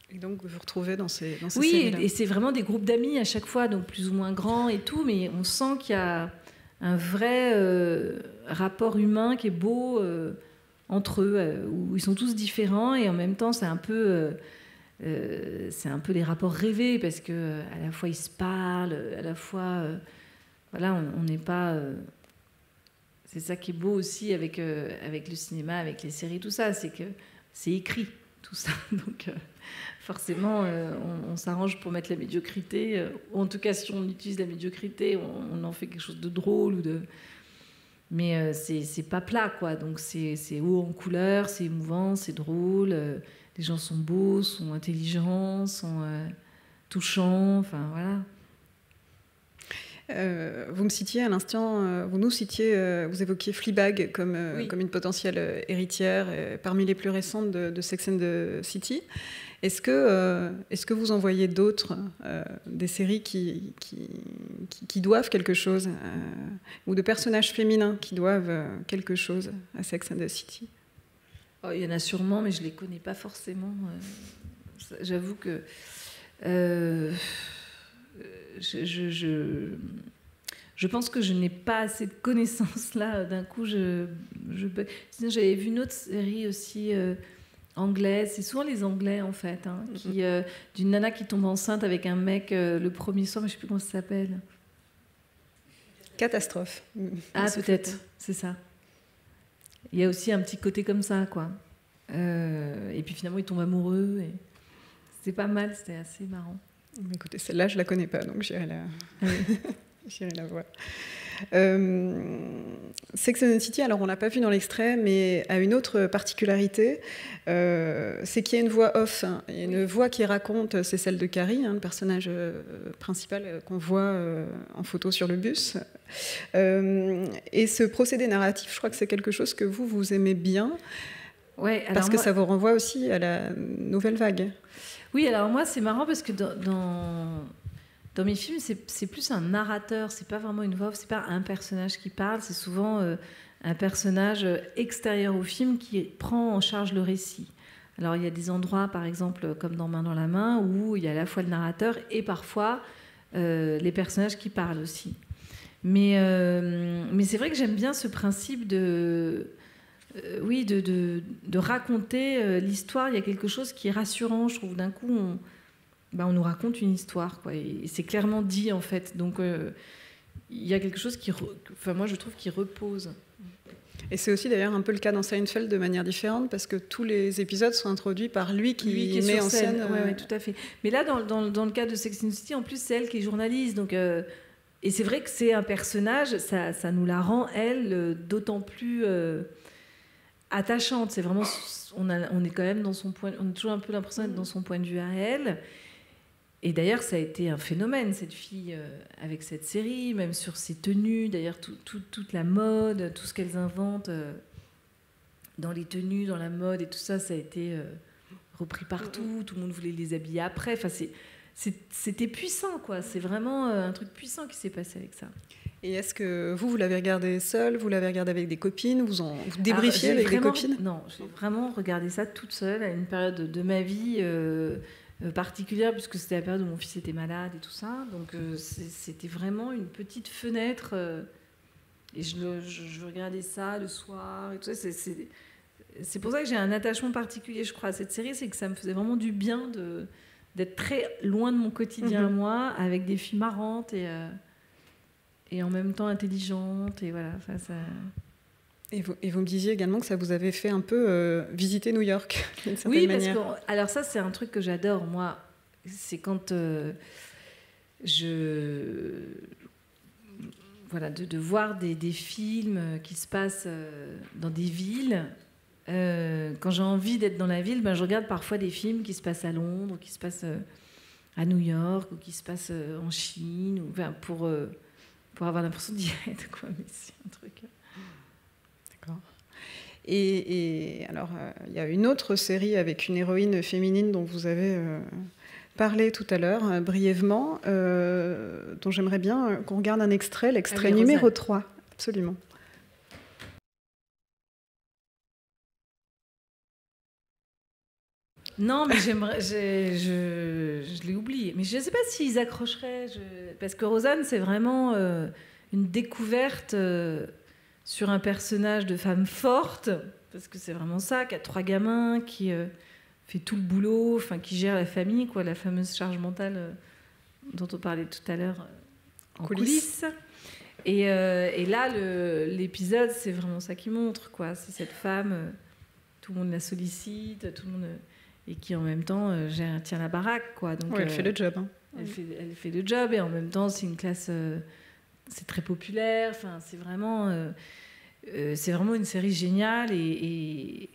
Et donc vous vous retrouvez dans ces oui, séries-là. Et c'est vraiment des groupes d'amis à chaque fois, donc plus ou moins grands et tout, mais on sent qu'il y a un vrai rapport humain qui est beau entre eux, où ils sont tous différents et en même temps c'est un peu les rapports rêvés parce que à la fois ils se parlent, à la fois voilà, on n'est pas c'est ça qui est beau aussi avec le cinéma, avec les séries, tout ça, c'est que c'est écrit tout ça, donc forcément on s'arrange pour mettre la médiocrité, ou en tout cas si on utilise la médiocrité, on en fait quelque chose de drôle ou de... Mais c'est pas plat, quoi. Donc c'est haut en couleur, c'est émouvant, c'est drôle. Les gens sont beaux, sont intelligents, sont touchants. Enfin, voilà. Vous me citiez à l'instant, vous évoquiez Fleabag comme une potentielle héritière parmi les plus récentes de Sex and the City. Est-ce que vous en voyez d'autres, des séries qui doivent quelque chose, ou de personnages féminins qui doivent quelque chose à Sex and the City? Il y en a sûrement, mais je ne les connais pas forcément. J'avoue que je pense que je n'ai pas assez de connaissances là. D'un coup, sinon, j'avais vu une autre série aussi... anglaise, c'est souvent les Anglais en fait, d'une nana qui tombe enceinte avec un mec le premier soir, mais je ne sais plus comment ça s'appelle. Catastrophe. Ah, peut-être, c'est ça. Il y a aussi un petit côté comme ça, quoi. Et puis finalement, ils tombent amoureux. Et... c'était pas mal, c'était assez marrant. Écoutez, celle-là, je la connais pas, donc j'irai la voir. Sex and the City, alors on l'a pas vu dans l'extrait, mais a une autre particularité, c'est qu'il y a une voix off. Il y a une voix qui raconte, c'est celle de Carrie, le personnage principal qu'on voit en photo sur le bus. Et ce procédé narratif, je crois que c'est quelque chose que vous aimez bien, parce que ça vous renvoie aussi à la nouvelle vague. Oui, alors moi c'est marrant parce que dans mes films, c'est plus un narrateur, c'est pas vraiment une voix off, c'est pas un personnage qui parle, c'est souvent un personnage extérieur au film qui prend en charge le récit. Alors il y a des endroits, par exemple, comme dans Main dans la main, où il y a à la fois le narrateur et parfois les personnages qui parlent aussi. Mais c'est vrai que j'aime bien ce principe de raconter l'histoire. Il y a quelque chose qui est rassurant, je trouve. D'un coup, on nous raconte une histoire, quoi, et c'est clairement dit en fait. Donc il y a quelque chose moi je trouve qui repose. Et c'est aussi d'ailleurs un peu le cas dans Seinfeld de manière différente, parce que tous les épisodes sont introduits par lui qui met en scène. Oui, tout à fait. Mais là, dans le cas de Sex and the City, en plus c'est elle qui est journaliste, donc et c'est vrai que c'est un personnage, ça nous la rend elle d'autant plus attachante. C'est vraiment, on est quand même dans son point, on a toujours un peu l'impression d'être dans son point de vue à elle. Et d'ailleurs, ça a été un phénomène, cette fille, avec cette série, même sur ses tenues, d'ailleurs, toute la mode, tout ce qu'elles inventent dans les tenues, dans la mode et tout ça, ça a été repris partout, tout le monde voulait les habiller après. Enfin, c'était puissant, quoi. C'est vraiment un truc puissant qui s'est passé avec ça. Et est-ce que vous l'avez regardé seul, vous l'avez regardé avec des copines, vous débriefiez avec des copines? Non, j'ai vraiment regardé ça toute seule à une période de ma vie particulière, puisque c'était la période où mon fils était malade et tout ça. Donc c'était vraiment une petite fenêtre. Et je regardais ça le soir et tout ça. C'est pour ça que j'ai un attachement particulier, je crois, à cette série. C'est que ça me faisait vraiment du bien d'être très loin de mon quotidien à moi, avec des filles marrantes et en même temps intelligentes. Et voilà, enfin, ça... Et vous me disiez également que ça vous avait fait un peu visiter New York, d'une certaine manière. Parce que, alors ça, c'est un truc que j'adore, moi. C'est quand voilà, de voir des films qui se passent dans des villes. Quand j'ai envie d'être dans la ville, je regarde parfois des films qui se passent à Londres, ou qui se passent à New York, ou qui se passent en Chine, pour avoir l'impression d'y être, quoi. Mais c'est un truc... D'accord. Et alors, il y a une autre série avec une héroïne féminine dont vous avez parlé tout à l'heure, brièvement, dont j'aimerais bien qu'on regarde un extrait, l'extrait numéro 3. Absolument. Non, mais je l'ai oublié. Mais je ne sais pas s'ils accrocheraient. Parce que Rosanne, c'est vraiment une découverte sur un personnage de femme forte, parce que c'est vraiment ça, qui a 3 gamins, qui fait tout le boulot, qui gère la famille, quoi, la fameuse charge mentale dont on parlait tout à l'heure en coulisses. Et là, l'épisode, c'est vraiment ça qui montre, quoi. C'est cette femme, tout le monde la sollicite, tout le monde... et qui en même temps tient la baraque, quoi. Donc, elle fait le job. Hein. Elle fait le job, et en même temps c'est une classe, c'est très populaire. Enfin, c'est vraiment une série géniale et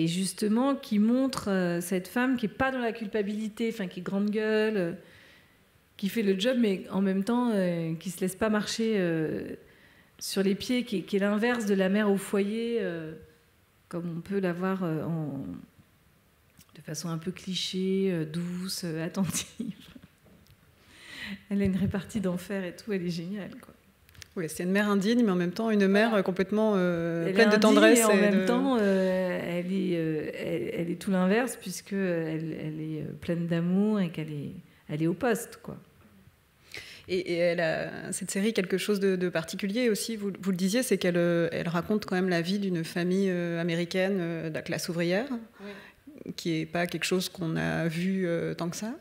justement qui montre cette femme qui est pas dans la culpabilité, qui est grande gueule, qui fait le job, mais en même temps qui se laisse pas marcher sur les pieds, qui est l'inverse de la mère au foyer, comme on peut l'avoir de façon un peu cliché, douce, attentive. Elle a une répartie d'enfer et tout, elle est géniale, quoi. Oui, c'est une mère indigne, mais en même temps une mère complètement pleine de tendresse. Et en même temps, elle est tout l'inverse, puisqu'elle est pleine d'amour et qu'elle est au poste, quoi. Et elle a, cette série, quelque chose de particulier aussi, vous le disiez, c'est qu'elle raconte quand même la vie d'une famille américaine de la classe ouvrière, qui n'est pas quelque chose qu'on a vu tant que ça.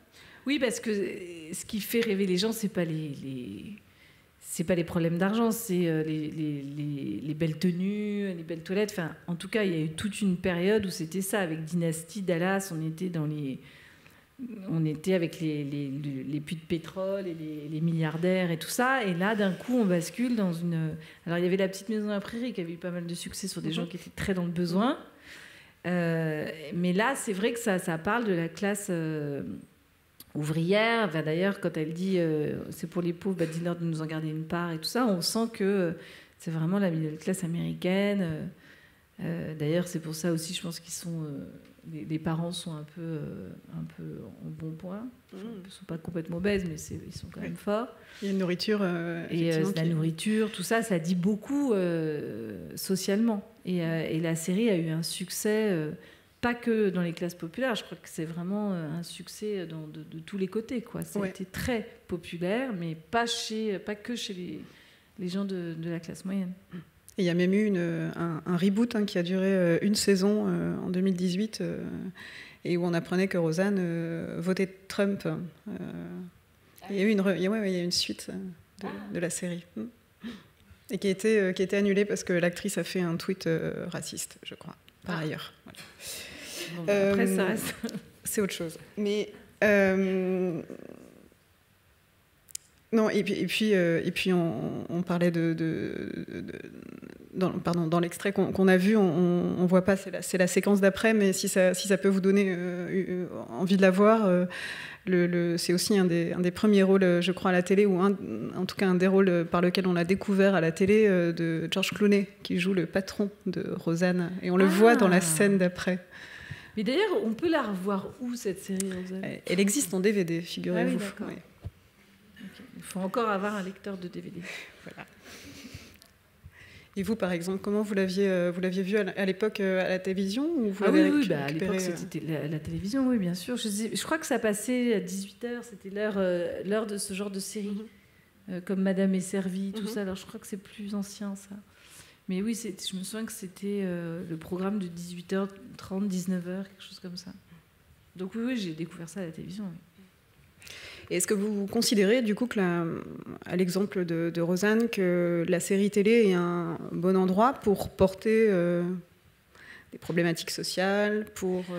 Oui, parce que ce qui fait rêver les gens, c'est pas les problèmes d'argent, c'est les belles tenues, les belles toilettes. Enfin, en tout cas, il y a eu toute une période où c'était ça. Avec Dynasty, Dallas, on était avec les puits de pétrole et les milliardaires et tout ça. Et là, d'un coup, on bascule dans une... Alors, il y avait La Petite Maison à la Prairie qui avait eu pas mal de succès sur des gens qui étaient très dans le besoin. Mais là, c'est vrai que ça parle de la classe ouvrière. Enfin, d'ailleurs, quand elle dit c'est pour les pauvres, dis-leur de nous en garder une part et tout ça, on sent que c'est vraiment la middle class américaine. D'ailleurs, c'est pour ça aussi, je pense qu'ils sont... les parents sont un peu en bon point. Ils ne sont pas complètement obèses, mais ils sont quand même forts. Il y a une nourriture. Et la nourriture, tout ça, ça dit beaucoup socialement. Et la série a eu un succès, pas que dans les classes populaires. Je crois que c'est vraiment un succès de tous les côtés, quoi. Ça a été très populaire, mais pas que chez les gens de la classe moyenne. Et il y a même eu un reboot qui a duré une saison en 2018 et où on apprenait que Rosanne votait Trump. Il y a eu une suite de la série. Et qui a été annulée parce que l'actrice a fait un tweet raciste, je crois, par ailleurs. Voilà. Bon, après, ça reste... C'est autre chose. Mais... non, et puis on parlait dans l'extrait qu'on a vu, on voit pas, c'est la séquence d'après, mais si ça peut vous donner envie de la voir, c'est aussi un des premiers rôles, je crois, à la télé, ou en tout cas un des rôles par lequel on l'a découvert à la télé, de George Clooney, qui joue le patron de Roseanne, et on le voit dans la scène d'après. Mais d'ailleurs, on peut la revoir où, cette série, Roseanne ? Elle existe en DVD, figurez-vous. Ah oui, d'accord. Ouais. Okay. Il faut encore avoir un lecteur de DVD. Voilà. Et vous, par exemple, comment vous l'aviez vu à l'époque à la télévision, ou vous l'avez oui, à l'époque, c'était la télévision, oui, bien sûr. Je crois que ça passait à 18h, c'était l'heure de ce genre de série, comme Madame est servie, tout ça. Alors, je crois que c'est plus ancien, ça. Mais oui, je me souviens que c'était le programme de 18h30, 19h, quelque chose comme ça. Donc oui, j'ai découvert ça à la télévision, oui. Et est-ce que vous considérez, du coup, à l'exemple de Roseanne, que la série télé est un bon endroit pour porter des problématiques sociales,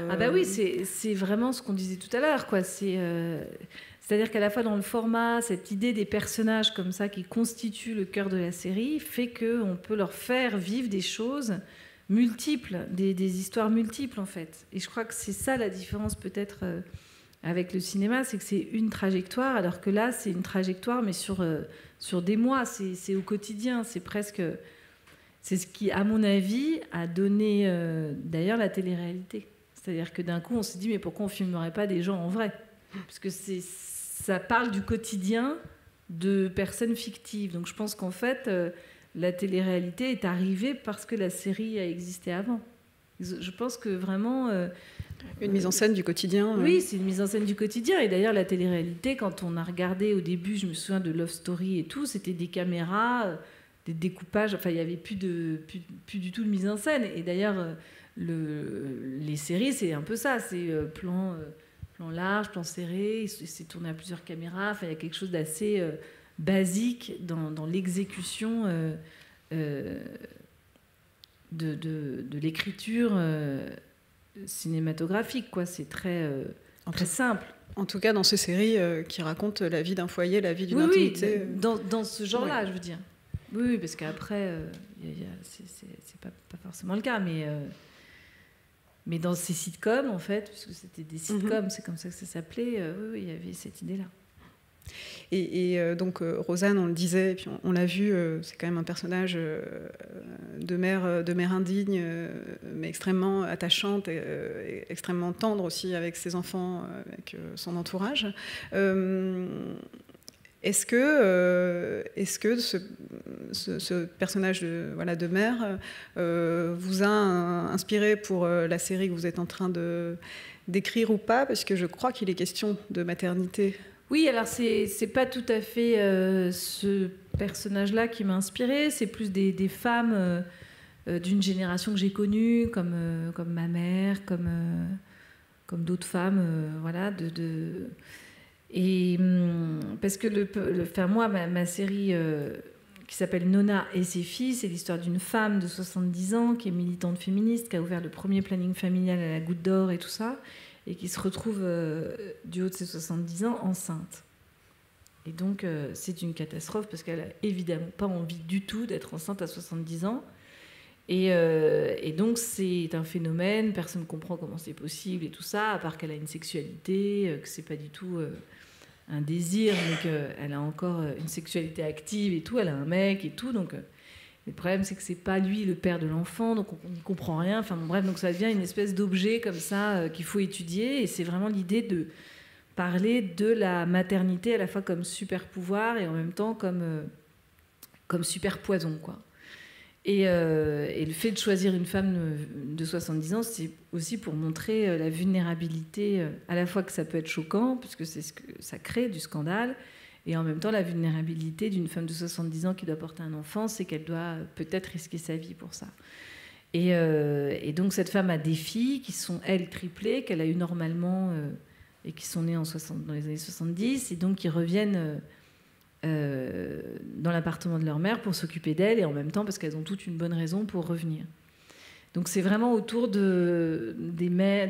Ah bah oui, c'est vraiment ce qu'on disait tout à l'heure, quoi. C'est-à-dire qu'à la fois dans le format, cette idée des personnages comme ça qui constituent le cœur de la série fait qu'on peut leur faire vivre des choses multiples, des histoires multiples, en fait. Et je crois que c'est ça la différence, peut-être... avec le cinéma, c'est que c'est une trajectoire, alors que là, c'est une trajectoire, mais sur des mois, c'est au quotidien, c'est ce qui, à mon avis, a donné d'ailleurs la télé-réalité. C'est-à-dire que d'un coup, on s'est dit, mais pourquoi on ne filmerait pas des gens en vrai ? Parce que ça parle du quotidien de personnes fictives. Donc je pense qu'en fait, la télé-réalité est arrivée parce que la série a existé avant. Je pense que vraiment... une mise en scène du quotidien. Oui, c'est une mise en scène du quotidien. Et d'ailleurs, la télé-réalité, quand on a regardé au début, je me souviens de Love Story et tout, c'était des caméras, des découpages. Enfin, il n'y avait plus du tout de mise en scène. Et d'ailleurs, les séries, c'est un peu ça. C'est plan large, plan serré. C'est tourné à plusieurs caméras. Enfin, il y a quelque chose d'assez basique dans l'exécution de l'écriture cinématographique, quoi. C'est très simple. En tout cas, dans ces séries qui racontent la vie d'un foyer, la vie d'une intimité. Dans ce genre-là, je veux dire. Oui, parce qu'après, c'est pas forcément le cas, mais dans ces sitcoms, en fait, puisque c'était des sitcoms, c'est comme ça que ça s'appelait, oui, il y avait cette idée-là. Et donc Roseanne, on le disait, et puis on l'a vu, c'est quand même un personnage de mère indigne, mais extrêmement attachante, et extrêmement tendre aussi avec ses enfants, avec son entourage. Est-ce que ce personnage de mère vous a inspiré pour la série que vous êtes en train d'écrire ou pas ? Parce que je crois qu'il est question de maternité. Oui, alors c'est pas tout à fait ce personnage-là qui m'a inspirée, c'est plus des femmes d'une génération que j'ai connue, comme ma mère, comme d'autres femmes, voilà, et parce que moi, ma série qui s'appelle Nona et ses filles, c'est l'histoire d'une femme de 70 ans qui est militante féministe, qui a ouvert le premier planning familial à la Goutte d'Or et tout ça, et qui se retrouve du haut de ses 70 ans enceinte. Et donc c'est une catastrophe parce qu'elle n'a évidemment pas envie du tout d'être enceinte à 70 ans. Et donc c'est un phénomène, personne ne comprend comment c'est possible et tout ça, à part qu'elle a une sexualité, que c'est pas du tout un désir, mais qu'elle a encore une sexualité active et tout, elle a un mec et tout, donc... Le problème, c'est que c'est pas lui le père de l'enfant, donc on n'y comprend rien. Enfin, bon, bref, donc ça devient une espèce d'objet comme ça qu'il faut étudier. Et c'est vraiment l'idée de parler de la maternité à la fois comme super pouvoir et en même temps comme super poison, quoi. Et le fait de choisir une femme de 70 ans, c'est aussi pour montrer la vulnérabilité, à la fois que ça peut être choquant, puisque c'est ce que ça crée du scandale. Et en même temps, la vulnérabilité d'une femme de 70 ans qui doit porter un enfant, c'est qu'elle doit peut-être risquer sa vie pour ça. Et donc, cette femme a des filles qui sont, elles, triplées, qu'elle a eues normalement et qui sont nées dans les années 70, et donc qui reviennent dans l'appartement de leur mère pour s'occuper d'elles, et en même temps parce qu'elles ont toutes une bonne raison pour revenir. Donc, c'est vraiment autour d'une mère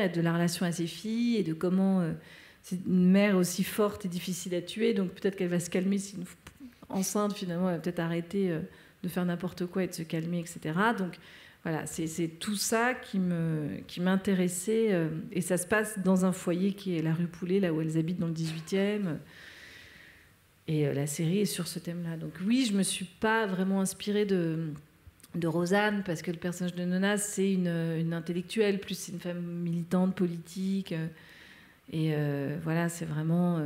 et de la relation à ses filles et de comment... c'est une mère aussi forte et difficile à tuer, donc peut-être qu'elle va se calmer si enceinte, finalement, elle va peut-être arrêter faire n'importe quoi et de se calmer, etc. Donc voilà, c'est tout ça qui m'intéressait. Et ça se passe dans un foyer qui est la rue Poulet, là où elles habitent dans le 18e. Et la série est sur ce thème-là. Donc oui, je ne me suis pas vraiment inspirée de Rosanne, parce que le personnage de Nona, c'est une intellectuelle, plus c'est une femme militante, politique. Et voilà, c'est vraiment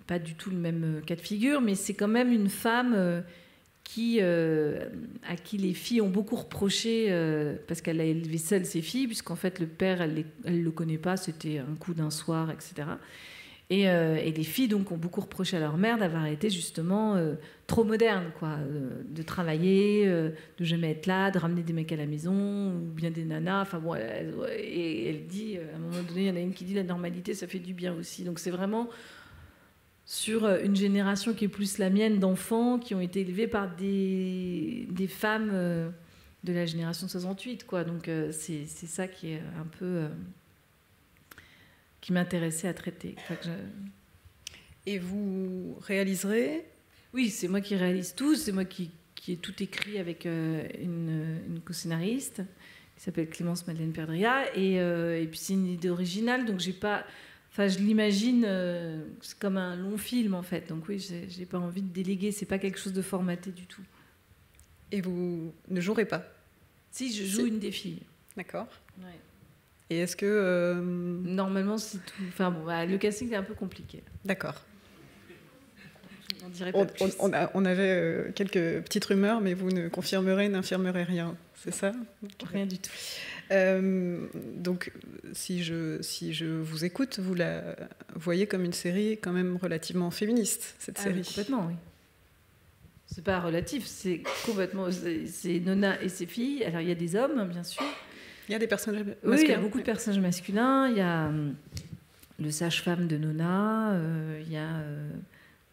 pas du tout le même cas de figure, mais c'est quand même une femme à qui les filles ont beaucoup reproché, parce qu'elle a élevé seule ses filles, puisqu'en fait le père, elle le connaît pas, c'était un coup d'un soir, etc. Et les filles donc ont beaucoup reproché à leur mère d'avoir été justement trop moderne, quoi, de travailler, de jamais être là, de ramener des mecs à la maison, ou bien des nanas. Enfin bon, elle dit, à un moment donné, il y en a une qui dit la normalité, ça fait du bien aussi. Donc c'est vraiment sur une génération qui est plus la mienne, d'enfants qui ont été élevés par des femmes de la génération de 68, quoi. Donc c'est ça qui est un peu qui m'intéressait à traiter. Et vous réaliserez? Oui, c'est moi qui réalise tout, c'est moi qui ai tout écrit avec une co-scénariste qui s'appelle Clémence Madeleine Perdria, et puis c'est une idée originale, donc j'ai pas... Enfin, je l'imagine, c'est comme un long film, en fait. Donc oui, j'ai pas envie de déléguer. C'est pas quelque chose de formaté du tout. Et vous ne jouerez pas? Si, je joue une des filles. D'accord. Ouais. Et est-ce que... Normalement, c'est tout... Enfin bon, le casting est un peu compliqué. D'accord. On dirait pas plus. On avait quelques petites rumeurs, mais vous ne confirmerez, n'infirmerez rien. C'est ça? Rien du tout. Donc, si je vous écoute, vous la voyez comme une série quand même relativement féministe, cette série. Oui, complètement, oui. C'est pas relatif, c'est complètement... C'est Nona et ses filles. Alors, il y a des hommes, bien sûr. Il y a des personnages masculins? Oui, il y a beaucoup de personnages masculins. Il y a le sage-femme de Nona, il y a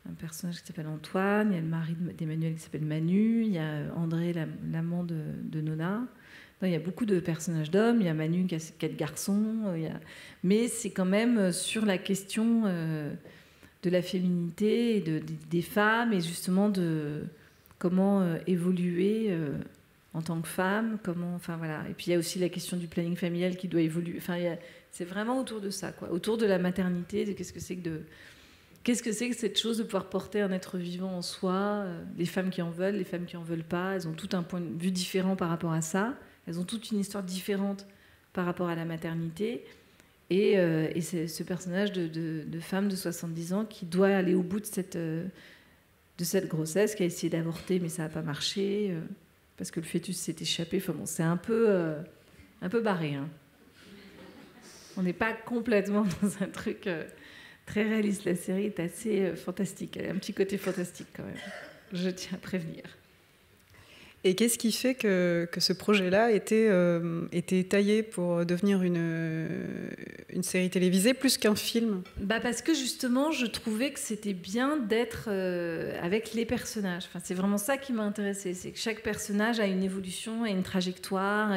un personnage qui s'appelle Antoine, il y a le mari d'Emmanuel qui s'appelle Manu, il y a André, l'amant de Nona. Non, il y a beaucoup de personnages d'hommes, il y a Manu qui a 4 garçons, mais c'est quand même sur la question de la féminité, et des femmes, et justement de comment évoluer en tant que femme, enfin voilà. Et puis il y a aussi la question du planning familial qui doit évoluer. Enfin, c'est vraiment autour de ça, quoi, autour de la maternité, de qu'est-ce que c'est que cette chose de pouvoir porter un être vivant en soi, les femmes qui en veulent, les femmes qui en veulent pas, elles ont tout un point de vue différent par rapport à ça. Elles ont toute une histoire différente par rapport à la maternité. Et c'est ce personnage de femme de 70 ans qui doit aller au bout de cette grossesse, qui a essayé d'avorter, mais ça n'a pas marché, parce que le fœtus s'est échappé. Enfin bon, c'est un peu barré. Hein. On n'est pas complètement dans un truc très réaliste. La série est assez fantastique. Elle a un petit côté fantastique quand même. Je tiens à prévenir. Et qu'est-ce qui fait que ce projet-là était taillé pour devenir une série télévisée plus qu'un film? Parce que justement, je trouvais que c'était bien d'être avec les personnages. Enfin, c'est vraiment ça qui m'a intéressée. C'est que chaque personnage a une évolution, a une trajectoire,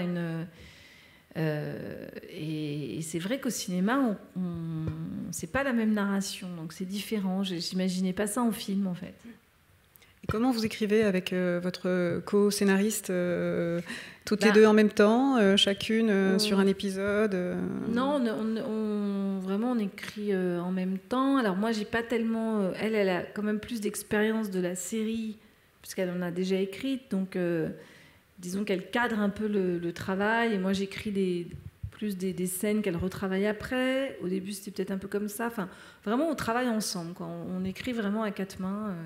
et c'est vrai qu'au cinéma, c'est pas la même narration, donc c'est différent. J'imaginais pas ça en film, en fait. Et comment vous écrivez avec votre co-scénariste toutes les deux en même temps, chacune sur un épisode Non, vraiment on écrit en même temps. Alors moi j'ai pas tellement... Elle a quand même plus d'expérience de la série puisqu'elle en a déjà écrite, donc disons qu'elle cadre un peu le travail, et moi j'écris plus des scènes qu'elle retravaille après. Au début c'était peut-être un peu comme ça. Enfin, vraiment on travaille ensemble, quoi. On écrit vraiment à 4 mains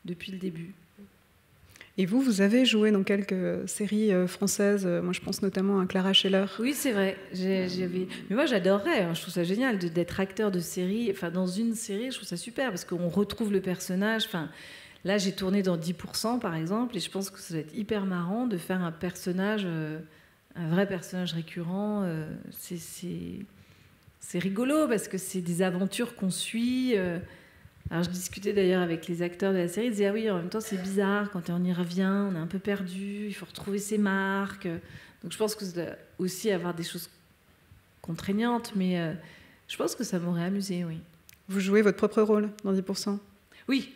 depuis le début. Et vous avez joué dans quelques séries françaises. Moi, je pense notamment à Clara Scheller. Oui, c'est vrai. Mais moi, j'adorerais. Hein. Je trouve ça génial d'être acteur de série. Enfin, dans une série, je trouve ça super parce qu'on retrouve le personnage. Enfin, là, j'ai tourné dans 10%, par exemple, et je pense que ça va être hyper marrant de faire un personnage, un vrai personnage récurrent. C'est rigolo parce que c'est des aventures qu'on suit. Alors je discutais d'ailleurs avec les acteurs de la série, ils disaient ah oui, en même temps c'est bizarre, quand on y revient, on est un peu perdu, il faut retrouver ses marques. Donc je pense que ça doit aussi avoir des choses contraignantes, mais je pense que ça m'aurait amusé, oui. Vous jouez votre propre rôle dans 10%? Oui,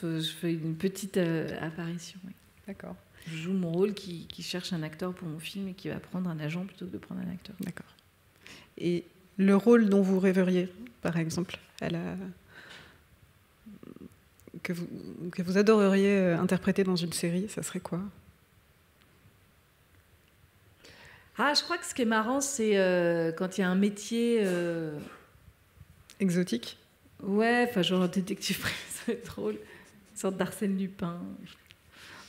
Je fais une petite apparition. Oui. D'accord. Je joue mon rôle qui cherche un acteur pour mon film et qui va prendre un agent plutôt que de prendre un acteur. D'accord. Et le rôle dont vous rêveriez, par exemple, que vous adoreriez interpréter dans une série, ça serait quoi? Ah, je crois que ce qui est marrant, c'est quand il y a un métier... exotique? Ouais, enfin genre un détective privé, ça va être drôle. Une sorte d'Arsène Lupin.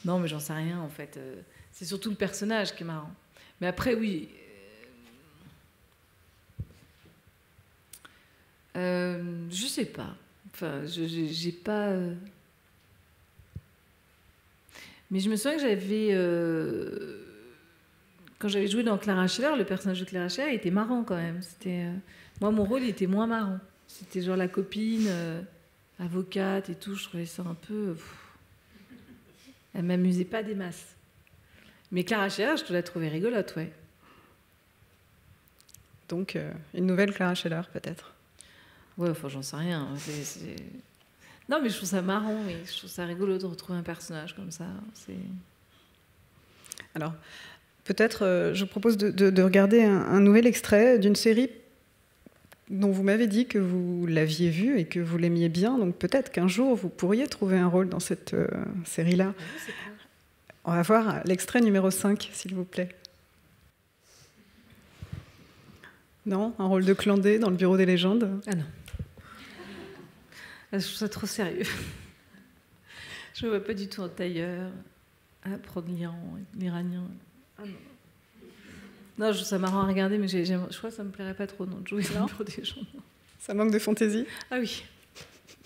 Non, mais j'en sais rien, en fait. C'est surtout le personnage qui est marrant. Mais après, oui... je sais pas. Enfin, j'ai pas... Mais je me souviens que j'avais... Quand j'avais joué dans Clara Scheller, le personnage de Clara Scheller était marrant quand même. Moi, mon rôle, il était moins marrant. C'était genre la copine, avocate et tout. Je trouvais ça un peu... Elle m'amusait pas des masses. Mais Clara Scheller, je te la trouvais rigolote, ouais. Donc, une nouvelle Clara Scheller, peut-être? Ouais, enfin, j'en sais rien. Non, mais je trouve ça marrant, oui. Je trouve ça rigolo de retrouver un personnage comme ça. Alors, peut-être, je vous propose de regarder un nouvel extrait d'une série dont vous m'avez dit que vous l'aviez vue et que vous l'aimiez bien. Donc, peut-être qu'un jour, vous pourriez trouver un rôle dans cette série-là. On va voir l'extrait numéro 5, s'il vous plaît. Non? Un rôle de Clandé dans le Bureau des légendes? Ah non. Je trouve ça trop sérieux. Je ne me vois pas du tout en tailleur, à prendre l'Iranien. Ah non. Non, je trouve ça marrant à regarder, mais je crois que ça ne me plairait pas trop non, de jouer dans le Bureau des légendes. Ça manque de fantaisie? Ah oui,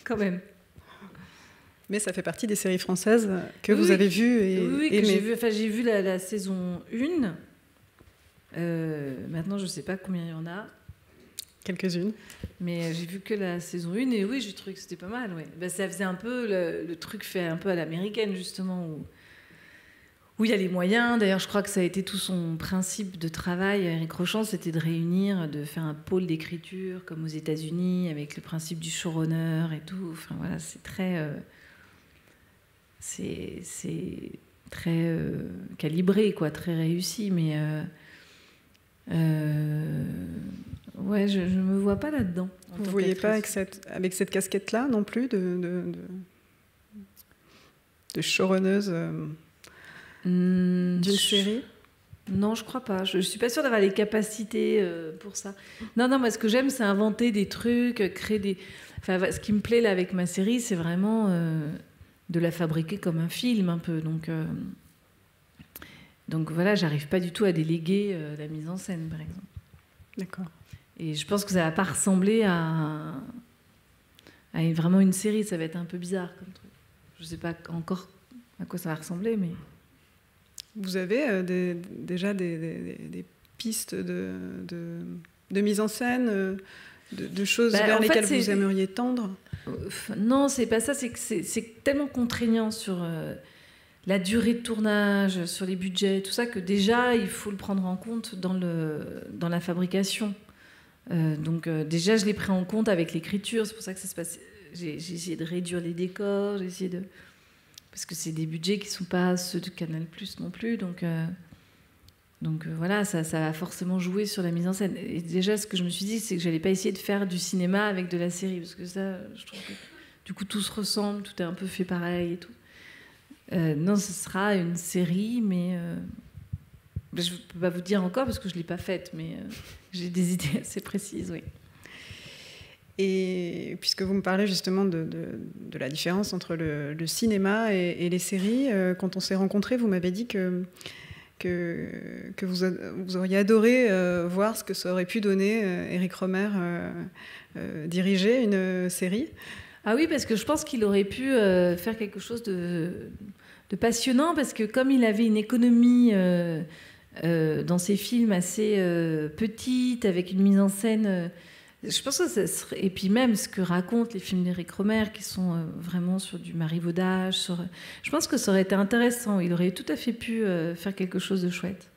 quand même. Mais ça fait partie des séries françaises que vous avez vues et oui, aimées. j'ai vu la saison 1. Maintenant, je ne sais pas combien il y en a. Quelques-unes. Mais j'ai vu que la saison 1 et oui, j'ai trouvé que c'était pas mal. Ouais. Ben, ça faisait un peu le truc fait un peu à l'américaine, justement, où il y a les moyens. D'ailleurs, je crois que ça a été tout son principe de travail. Éric Rochant, c'était de réunir, de faire un pôle d'écriture comme aux États-Unis, avec le principe du showrunner et tout. Enfin, voilà, c'est très... c'est très calibré, quoi, très réussi, mais... ouais, je ne me vois pas là-dedans. Vous ne voyez pas avec cette casquette-là non plus de showrunneuse d'une série? Non, je crois pas. Je suis pas sûre d'avoir les capacités pour ça. Non, moi, ce que j'aime, c'est inventer des trucs, créer des... Enfin, ce qui me plaît là avec ma série, c'est vraiment de la fabriquer comme un film, un peu. Donc voilà, j'arrive pas du tout à déléguer la mise en scène, par exemple. D'accord. Et je pense que ça va pas ressembler à vraiment une série. Ça va être un peu bizarre comme truc. Je sais pas encore à quoi ça va ressembler, mais... Vous avez déjà des pistes de mise en scène, de choses vers lesquelles vous aimeriez tendre? Non, c'est pas ça. C'est que c'est tellement contraignant sur... la durée de tournage, sur les budgets, tout ça, que déjà, il faut le prendre en compte dans la fabrication. Donc déjà, je l'ai pris en compte avec l'écriture. C'est pour ça que ça se passe. J'ai essayé de réduire les décors, parce que c'est des budgets qui ne sont pas ceux de Canal+ non plus. Donc voilà, ça va forcément jouer sur la mise en scène. Et déjà, ce que je me suis dit, c'est que je n'allais pas essayer de faire du cinéma avec de la série, parce que ça, je trouve que du coup, tout se ressemble, tout est un peu fait pareil et tout. Non, ce sera une série, mais je ne peux pas vous dire encore parce que je ne l'ai pas faite, mais j'ai des idées assez précises, oui. Et puisque vous me parlez justement de la différence entre le cinéma et les séries, quand on s'est rencontrés, vous m'avez dit que vous auriez adoré voir ce que ça aurait pu donner Éric Rohmer diriger une série. Ah oui, parce que je pense qu'il aurait pu faire quelque chose de passionnant, parce que comme il avait une économie dans ses films assez petite, avec une mise en scène... je pense que ça serait... Et puis même ce que racontent les films d'Éric Rohmer, qui sont vraiment sur du marivaudage, je pense que ça aurait été intéressant. Il aurait tout à fait pu faire quelque chose de chouette.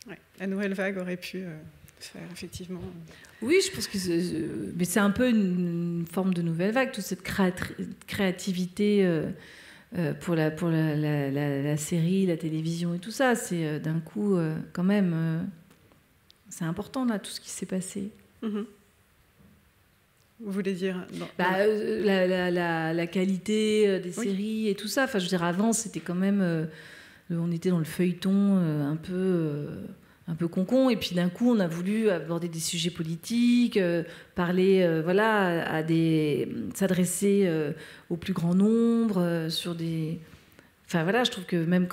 Ouais, la nouvelle vague aurait pu faire, effectivement. Oui, je pense que mais c'est un peu une forme de nouvelle vague, toute cette créativité pour la série, la télévision et tout ça. C'est d'un coup, quand même, c'est important, là, tout ce qui s'est passé. Vous voulez dire la qualité des séries et tout ça. Enfin, je veux dire, avant, c'était quand même... on était dans le feuilleton un peu concon, et puis d'un coup on a voulu aborder des sujets politiques, parler, s'adresser au plus grand nombre, sur des... Enfin voilà, je trouve que même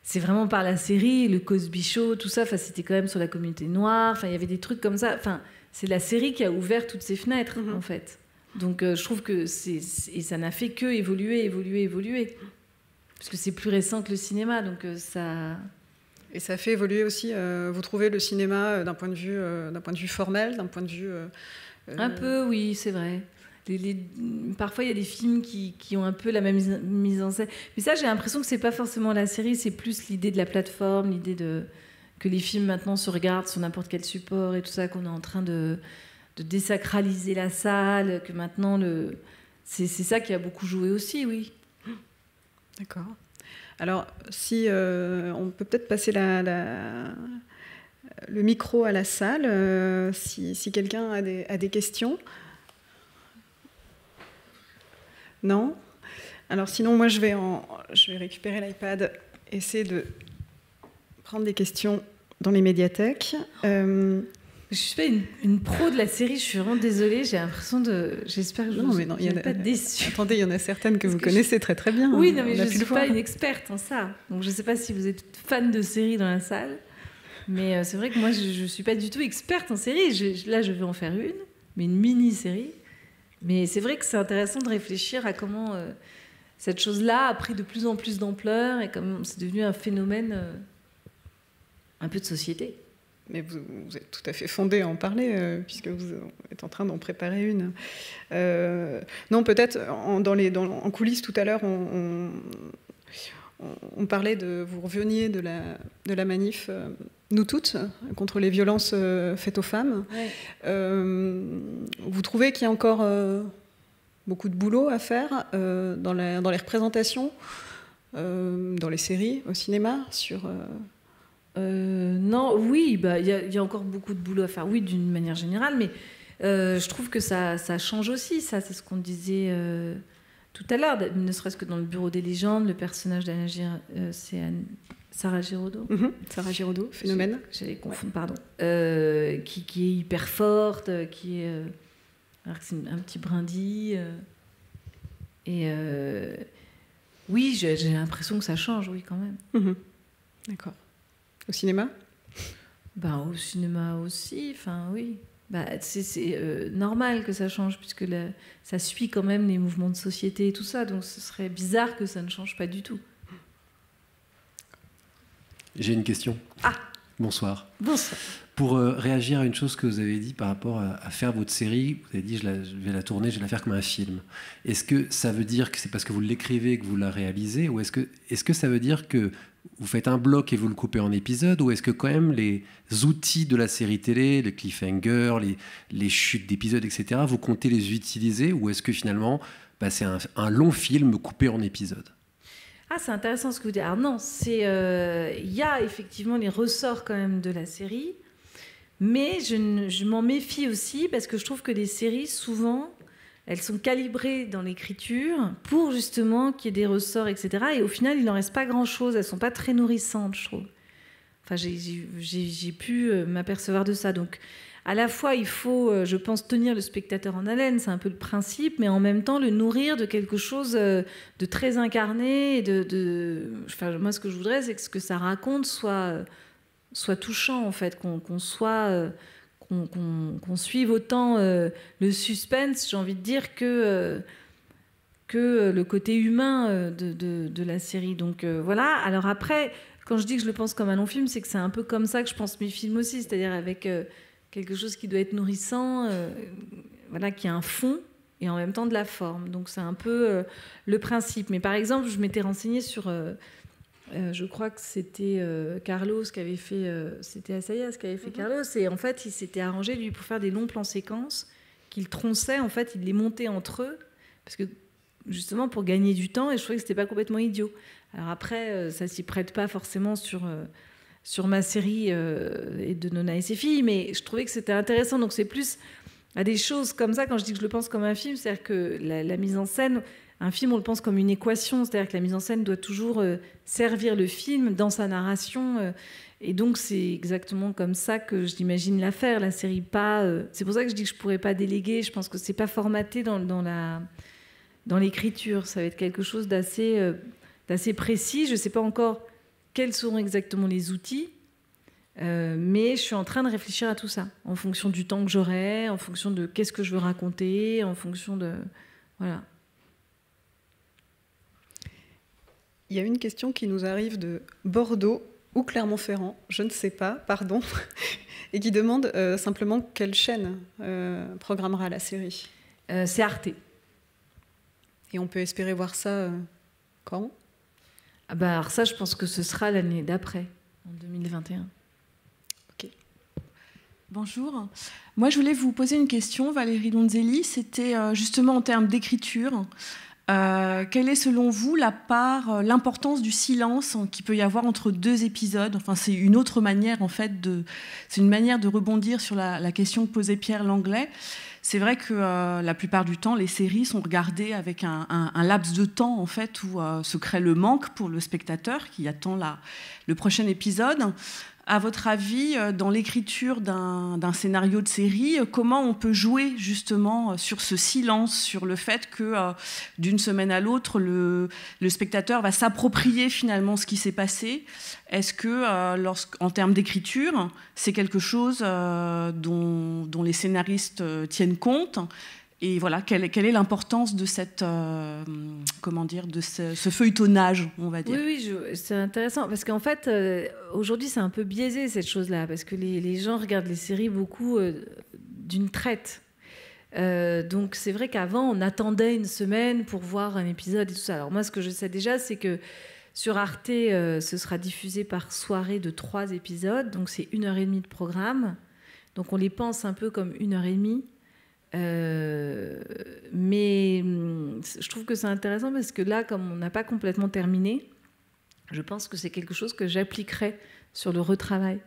c'est vraiment par la série, le Cosby Show, tout ça, c'était quand même sur la communauté noire, enfin il y avait des trucs comme ça, enfin c'est la série qui a ouvert toutes ces fenêtres en fait. Donc je trouve que et ça n'a fait que évoluer, parce que c'est plus récent que le cinéma, donc ça... Et ça fait évoluer aussi, vous trouvez, le cinéma d'un point de vue formel, d'un point de vue... Un peu, oui, c'est vrai. Parfois, il y a des films qui ont un peu la même mise en scène. Mais ça, j'ai l'impression que c'est pas forcément la série, c'est plus l'idée de la plateforme, l'idée que les films maintenant se regardent sur n'importe quel support et tout ça, qu'on est en train de désacraliser la salle, que maintenant, c'est ça qui a beaucoup joué aussi, oui. D'accord. Alors, si on peut peut-être passer le micro à la salle, si quelqu'un a des questions. Non ? Alors sinon, moi, je vais récupérer l'iPad, essayer de prendre des questions dans les médiathèques. Je suis pas une pro de la série, je suis vraiment désolée, j'ai l'impression j'espère que je ne vais pas déçue. Attendez, il y en a certaines que vous connaissez très très bien. Oui, non, mais je ne suis pas une experte en ça. Donc je ne sais pas si vous êtes fan de séries dans la salle, mais c'est vrai que moi, je ne suis pas du tout experte en série. Là, je vais en faire une, mais une mini-série. Mais c'est vrai que c'est intéressant de réfléchir à comment cette chose-là a pris de plus en plus d'ampleur et comme c'est devenu un phénomène un peu de société. Mais vous êtes tout à fait fondé à en parler, puisque vous êtes en train d'en préparer une. Non, peut-être en coulisses tout à l'heure, on parlait vous reveniez de la manif Nous Toutes contre les violences faites aux femmes. Ouais. Vous trouvez qu'il y a encore beaucoup de boulot à faire dans les représentations, dans les séries, au cinéma, sur... Non, oui, il y a encore beaucoup de boulot à faire, oui, d'une manière générale, mais je trouve que ça change aussi, ça, c'est ce qu'on disait tout à l'heure, ne serait-ce que dans le Bureau des légendes, le personnage d'Anna c'est Sarah Giraudot. Sarah Giraudot, phénomène. J'allais confondre, pardon. Qui est hyper forte, qui est... alors que c'est un petit brindille. Oui, j'ai l'impression que ça change, oui, quand même. D'accord. Au cinéma ? Au cinéma aussi, oui. C'est normal que ça change, puisque ça suit quand même les mouvements de société et tout ça, donc ce serait bizarre que ça ne change pas du tout. J'ai une question. Ah ! Bonsoir. Bonsoir. Pour réagir à une chose que vous avez dit par rapport à faire votre série, vous avez dit je vais la tourner, je vais la faire comme un film. Est-ce que ça veut dire que c'est parce que vous l'écrivez que vous la réalisez, ou est-ce que ça veut dire que vous faites un bloc et vous le coupez en épisodes, ou est-ce que quand même les outils de la série télé, les cliffhangers, les chutes d'épisodes, etc., vous comptez les utiliser, ou est-ce que finalement c'est un long film coupé en épisodes ? Ah, c'est intéressant ce que vous dites. Alors non, il y a effectivement les ressorts quand même de la série, mais je m'en méfie aussi parce que je trouve que les séries, souvent, elles sont calibrées dans l'écriture pour justement qu'il y ait des ressorts, etc. Et au final, il n'en reste pas grand-chose. Elles ne sont pas très nourrissantes, je trouve. Enfin, j'ai pu m'apercevoir de ça. Donc, à la fois, il faut, je pense, tenir le spectateur en haleine, c'est un peu le principe, mais en même temps, le nourrir de quelque chose de très incarné. Et moi, ce que je voudrais, c'est que ce que ça raconte soit touchant, en fait, qu'on suive autant le suspense, j'ai envie de dire, que le côté humain de la série. Donc, voilà. Alors après, quand je dis que je le pense comme un long film, c'est que c'est un peu comme ça que je pense mes films aussi, c'est-à-dire avec... quelque chose qui doit être nourrissant, qui a un fond et en même temps de la forme. Donc c'est un peu le principe. Mais par exemple, je m'étais renseignée sur Je crois que c'était Carlos qui avait fait... c'était Assayas qui avait fait Carlos. Et en fait, il s'était arrangé, lui, pour faire des longs plans séquences qu'il tronçait. En fait, il les montait entre eux. Parce que, justement, pour gagner du temps. Et je trouvais que c'était pas complètement idiot. Alors après, ça s'y prête pas forcément sur ma série et de Nona et ses filles. Mais je trouvais que c'était intéressant. Donc c'est plus à des choses comme ça, quand je dis que je le pense comme un film, c'est-à-dire que la mise en scène... Un film, on le pense comme une équation, c'est-à-dire que la mise en scène doit toujours servir le film dans sa narration. Et donc, c'est exactement comme ça que je l'imagine la faire, la série. C'est pour ça que je dis que je ne pourrais pas déléguer. Je pense que ce n'est pas formaté dans l'écriture. Ça va être quelque chose d'assez précis. Je ne sais pas encore quels seront exactement les outils, mais je suis en train de réfléchir à tout ça, en fonction du temps que j'aurai, en fonction de qu'est-ce que je veux raconter, en fonction de... Voilà. Il y a une question qui nous arrive de Bordeaux ou Clermont-Ferrand, je ne sais pas, pardon, et qui demande simplement quelle chaîne programmera la série. C'est Arte. Et on peut espérer voir ça quand ? Alors ça, je pense que ce sera l'année d'après, en 2021. Ok. Bonjour. Moi, je voulais vous poser une question, Valérie Donzelli. C'était justement en termes d'écriture. Quelle est selon vous l'importance du silence qu'il peut y avoir entre deux épisodes ? Enfin, c'est une autre manière en fait c'est une manière de rebondir sur la question que posait Pierre Langlais. C'est vrai que la plupart du temps, les séries sont regardées avec un laps de temps en fait où se crée le manque pour le spectateur qui attend le prochain épisode. À votre avis, dans l'écriture d'un scénario de série, comment on peut jouer justement sur ce silence, sur le fait que d'une semaine à l'autre, le spectateur va s'approprier finalement ce qui s'est passé ? Est-ce que, en termes d'écriture, c'est quelque chose dont les scénaristes tiennent compte ? Et voilà, quelle est l'importance de ce feuilletonnage, on va dire ? Oui, c'est intéressant, parce qu'en fait, aujourd'hui, c'est un peu biaisé, cette chose-là, parce que les gens regardent les séries beaucoup d'une traite. Donc, c'est vrai qu'avant, on attendait une semaine pour voir un épisode et tout ça. Alors moi, ce que je sais déjà, c'est que sur Arte, ce sera diffusé par soirée de 3 épisodes, donc c'est 1h30 de programme. Donc, on les pense un peu comme 1h30. Mais je trouve que c'est intéressant parce que là, comme on n'a pas complètement terminé, je pense que c'est quelque chose que j'appliquerai sur le retravail.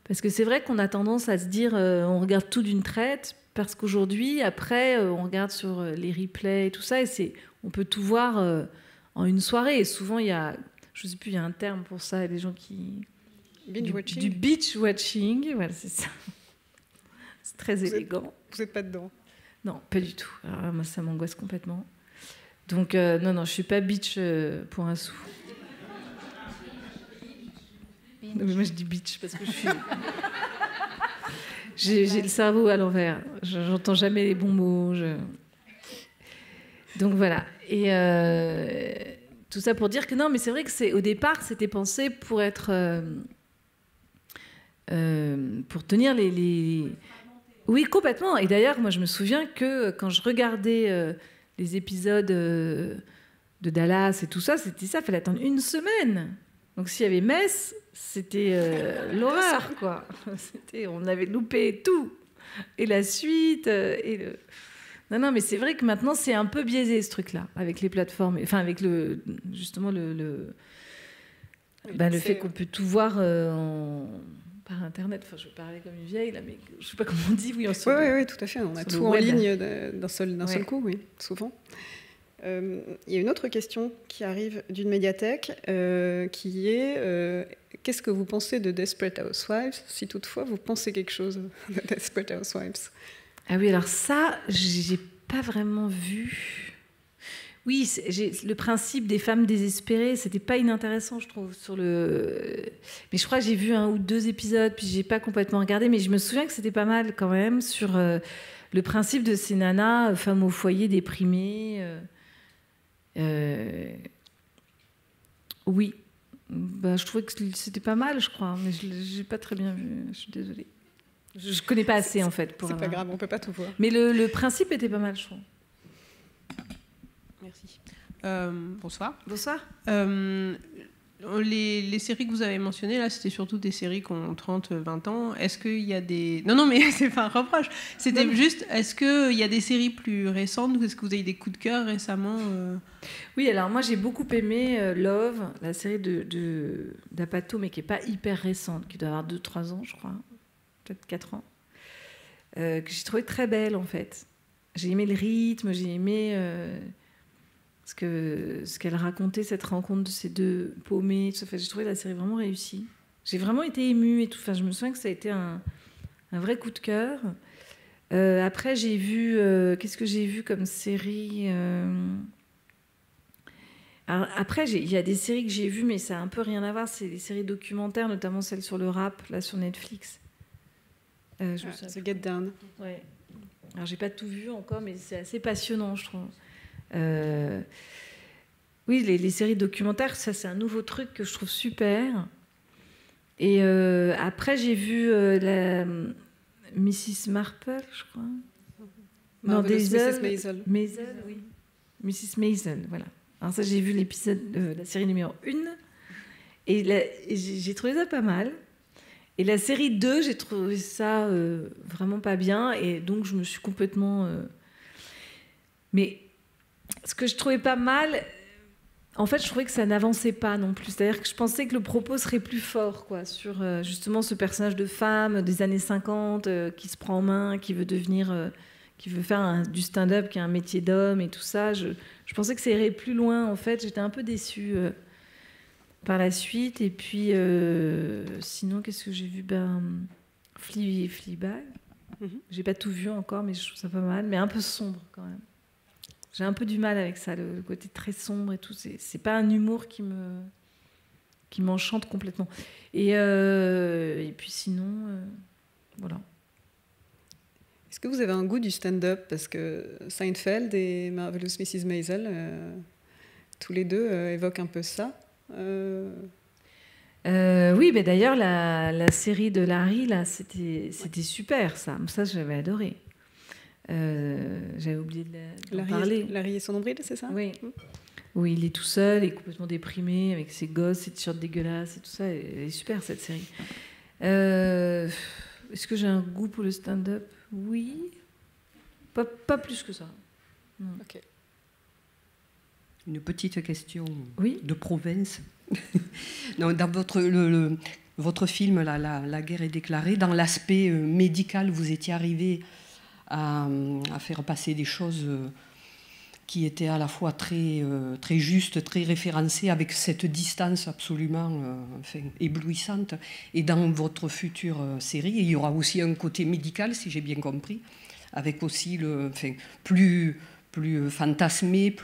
Parce que c'est vrai qu'on a tendance à se dire on regarde tout d'une traite, parce qu'aujourd'hui, après, on regarde sur les replays et tout ça, et on peut tout voir en une soirée. Et souvent, il y a, je sais plus, il y a un terme pour ça, il y a des gens qui... Binge-watching. Du binge-watching, voilà, c'est ça. C'est très élégant. Vous n'êtes pas dedans ? Non, pas du tout. Alors, moi, ça m'angoisse complètement. Donc, non, je ne suis pas bitch pour un sou. Non, mais moi, je dis bitch parce que je suis... j'ai le cerveau à l'envers. J'entends jamais les bons mots. Donc, voilà. Et tout ça pour dire que non, mais c'est vrai que au départ, c'était pensé pour être... pour tenir les... Oui, complètement. Et d'ailleurs, moi, je me souviens que quand je regardais les épisodes de Dallas et tout ça, c'était ça, il fallait attendre 1 semaine. Donc, s'il y avait messe, c'était l'horreur, quoi. On avait loupé tout. Et la suite. Non, mais c'est vrai que maintenant, c'est un peu biaisé, ce truc-là, avec les plateformes. Enfin, avec justement le fait qu'on peut tout voir par Internet. Enfin, je vais parler comme une vieille, là, mais je ne sais pas comment on dit. Oui, tout à fait. On a tout en ligne d'un seul coup, oui, souvent. Il y a une autre question qui arrive d'une médiathèque qui est qu'est-ce que vous pensez de Desperate Housewives, si toutefois vous pensez quelque chose de Desperate Housewives ? Ah oui, alors ça, j'ai pas vraiment vu. Oui, le principe des femmes désespérées, c'était pas inintéressant, je trouve, mais je crois que j'ai vu 1 ou 2 épisodes, puis j'ai pas complètement regardé, mais je me souviens que c'était pas mal quand même sur le principe de ces nanas, femmes au foyer déprimées. Oui, je trouvais que c'était pas mal, je crois, mais j'ai pas très bien vu. Je suis désolée. Je connais pas assez en fait. C'est pas grave, on peut pas tout voir. Mais le principe était pas mal, je trouve. Merci. Bonsoir. Bonsoir. On les séries que vous avez mentionnées, là, c'était surtout des séries qui ont 30, 20 ans. Est-ce qu'il y a des... Non, mais c'est pas un reproche. C'était juste, est-ce qu'il y a des séries plus récentes ou est-ce que vous avez des coups de cœur récemment Oui, alors moi, j'ai beaucoup aimé Love, la série d'Apatow, mais qui n'est pas hyper récente, qui doit avoir 2-3 ans, je crois. Peut-être 4 ans. Que j'ai trouvé très belle, en fait. J'ai aimé le rythme, j'ai aimé... ce qu'elle racontait, cette rencontre de ces deux paumés. Enfin, j'ai trouvé la série vraiment réussie. J'ai vraiment été émue et tout. Enfin, je me souviens que ça a été un vrai coup de cœur. Après, j'ai vu... qu'est-ce que j'ai vu comme série Alors, après, il y a des séries que j'ai vues, mais ça a un peu rien à voir. C'est des séries documentaires, notamment celle sur le rap, là, sur Netflix. The Get Down. Ouais. Alors, j'ai pas tout vu encore, mais c'est assez passionnant, je trouve. Oui, les séries documentaires, ça c'est un nouveau truc que je trouve super. Et après, j'ai vu la Mrs. Marple, je crois. Mrs. Maisel. Maisel, oui. Mrs. Maisel, voilà. Alors ça, j'ai vu l'épisode, la série numéro 1, et j'ai trouvé ça pas mal. Et la série 2, j'ai trouvé ça vraiment pas bien, et donc je me suis complètement... Mais... Ce que je trouvais pas mal, en fait, je trouvais que ça n'avançait pas non plus. C'est-à-dire que je pensais que le propos serait plus fort, quoi, sur justement ce personnage de femme des années 50 qui se prend en main, qui veut faire du stand-up, qui a un métier d'homme et tout ça. Je pensais que ça irait plus loin, en fait. J'étais un peu déçue par la suite. Et puis, sinon, qu'est-ce que j'ai vu Fleabag. J'ai pas tout vu encore, mais je trouve ça pas mal. Mais un peu sombre, quand même. J'ai un peu du mal avec ça, le côté très sombre et tout. C'est pas un humour qui m'enchante complètement. Et puis sinon, voilà. Est-ce que vous avez un goût du stand-up? Parce que Seinfeld et Marvelous Mrs. Maisel, tous les deux évoquent un peu ça. Oui, mais d'ailleurs, la série de Larry, là, c'était super, ça. Ça, j'avais adoré. J'avais oublié de parler. Larry et son nombril, c'est ça? Oui. Où il est tout seul et complètement déprimé avec ses gosses, ses t-shirts dégueulasses et tout ça. Elle est super, cette série. Est-ce que j'ai un goût pour le stand-up? Oui. Pas plus que ça. Non. Ok. Une petite question oui de province. Non, dans votre film, la guerre est déclarée, dans l'aspect médical, vous étiez arrivé à faire passer des choses qui étaient à la fois très justes, très référencées, avec cette distance absolument éblouissante. Et dans votre future série, il y aura aussi un côté médical, si j'ai bien compris, avec aussi plus fantasmé,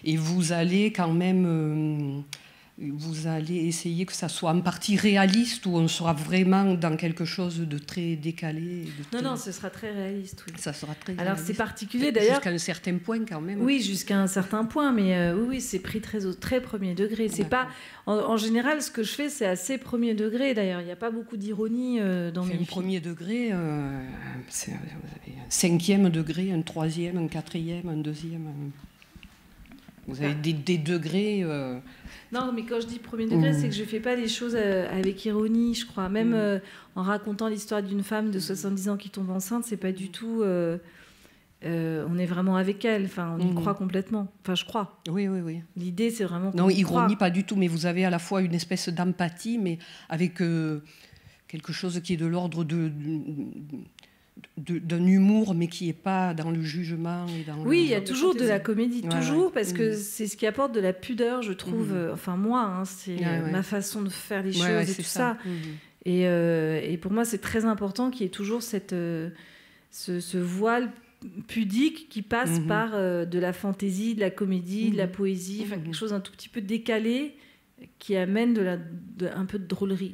et vous allez quand même... vous allez essayer que ça soit en partie réaliste ou on sera vraiment dans quelque chose de très décalé? Non, ce sera très réaliste. Oui. Ça sera très Alors réaliste. C'est particulier d'ailleurs. Jusqu'à un certain point quand même. Oui, jusqu'à un certain point, mais oui, c'est pris très premier degré. C'est pas, en général, ce que je fais, c'est assez premier degré d'ailleurs. Il n'y a pas beaucoup d'ironie dans mes films. Premier degré, c'est un 5e degré, un 3e, un 4e, un 2e. Vous avez des degrés... Non, mais quand je dis premier degré, c'est que je ne fais pas les choses avec ironie, je crois. Même en racontant l'histoire d'une femme de 70 ans qui tombe enceinte, c'est pas du tout... on est vraiment avec elle, enfin, on y croit complètement. Enfin, je crois. Oui. L'idée, c'est vraiment... Non, ironie, pas du tout, mais vous avez à la fois une espèce d'empathie, mais avec quelque chose qui est de l'ordre d'un humour, mais qui n'est pas dans le jugement. Oui, il y a toujours de la comédie, toujours, parce que c'est ce qui apporte de la pudeur, je trouve. Enfin, moi, c'est ma façon de faire les choses et tout ça. Et pour moi, c'est très important qu'il y ait toujours ce voile pudique qui passe par de la fantaisie, de la comédie, de la poésie, enfin, quelque chose un tout petit peu décalé, qui amène un peu de drôlerie.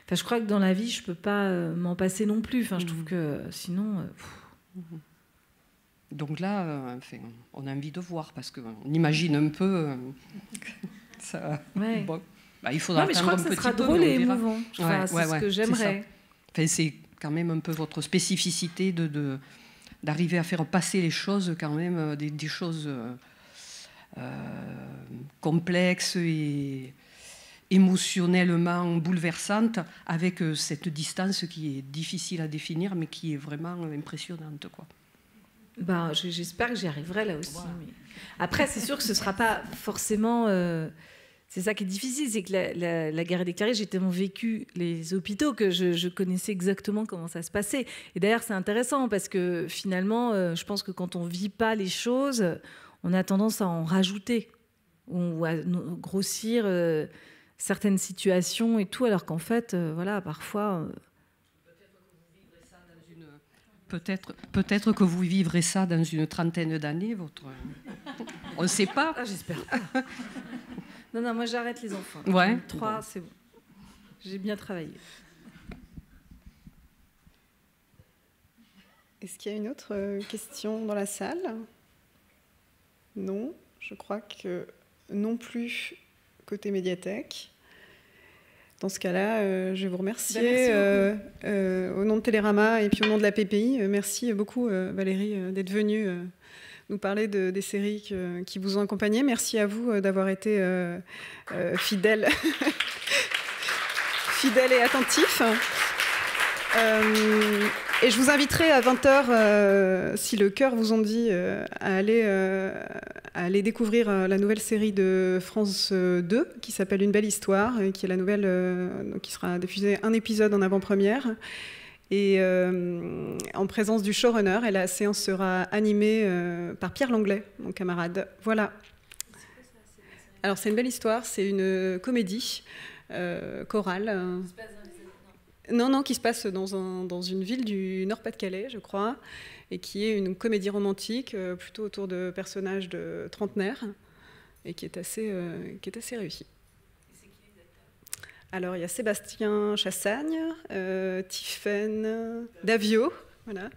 Enfin, je crois que dans la vie, je ne peux pas m'en passer non plus. Enfin, je trouve que sinon... Donc là, on a envie de voir, parce qu'on imagine un peu... ça, bon, il faudra mais je crois que ça sera drôle et émouvant. C'est ce que j'aimerais. C'est quand même un peu votre spécificité d'arriver à faire passer les choses, quand même, des choses... complexes et émotionnellement bouleversante, avec cette distance qui est difficile à définir, mais qui est vraiment impressionnante, quoi. Ben, j'espère que j'y arriverai là aussi. Mais... Après, c'est sûr que ce ne sera pas forcément... C'est ça qui est difficile, c'est que la guerre est déclarée, j'ai tellement vécu les hôpitaux que je connaissais exactement comment ça se passait. Et d'ailleurs, c'est intéressant parce que finalement, je pense que quand on ne vit pas les choses, on a tendance à en rajouter ou à grossir certaines situations et tout, alors qu'en fait, voilà, parfois... Peut-être que vous vivrez ça dans une trentaine d'années, on ne sait pas. Ah, j'espère pas. Non, moi j'arrête les enfants. Ouais. 3, c'est bon. J'ai bien travaillé. Est-ce qu'il y a une autre question dans la salle? Non, je crois que non plus côté médiathèque. Dans ce cas-là, je vais vous remercier au nom de Télérama et puis au nom de la PPI. Merci beaucoup, Valérie, d'être venue nous parler des séries qui vous ont accompagné. Merci à vous d'avoir été fidèles et attentifs. Et je vous inviterai à 20h, si le cœur vous en dit, à aller découvrir la nouvelle série de France 2 qui s'appelle Une belle histoire, et qui est la nouvelle qui sera diffusée un épisode en avant-première. Et en présence du showrunner, et la séance sera animée par Pierre Langlais, mon camarade. Voilà. Alors c'est Une belle histoire, c'est une comédie chorale. Non, qui se passe dans une ville du Nord-Pas-de-Calais, je crois, et qui est une comédie romantique, plutôt autour de personnages de trentenaires, et qui est assez réussie. Et c'est qui les acteurs ? Alors, il y a Sébastien Chassagne, Tiffaine Davio, voilà.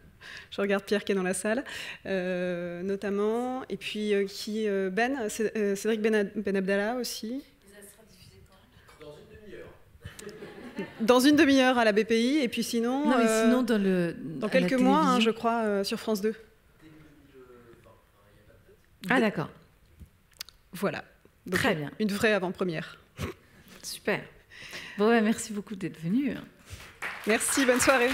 Je regarde Pierre qui est dans la salle, notamment, et puis Cédric Ben Abdallah aussi. Dans une demi-heure à la BPI, et puis sinon... Non, mais sinon dans quelques mois, je crois, sur France 2. Ah, d'accord. Voilà. Donc, très bien. Une vraie avant-première. Super. Bon, ouais, merci beaucoup d'être venu. Merci, bonne soirée.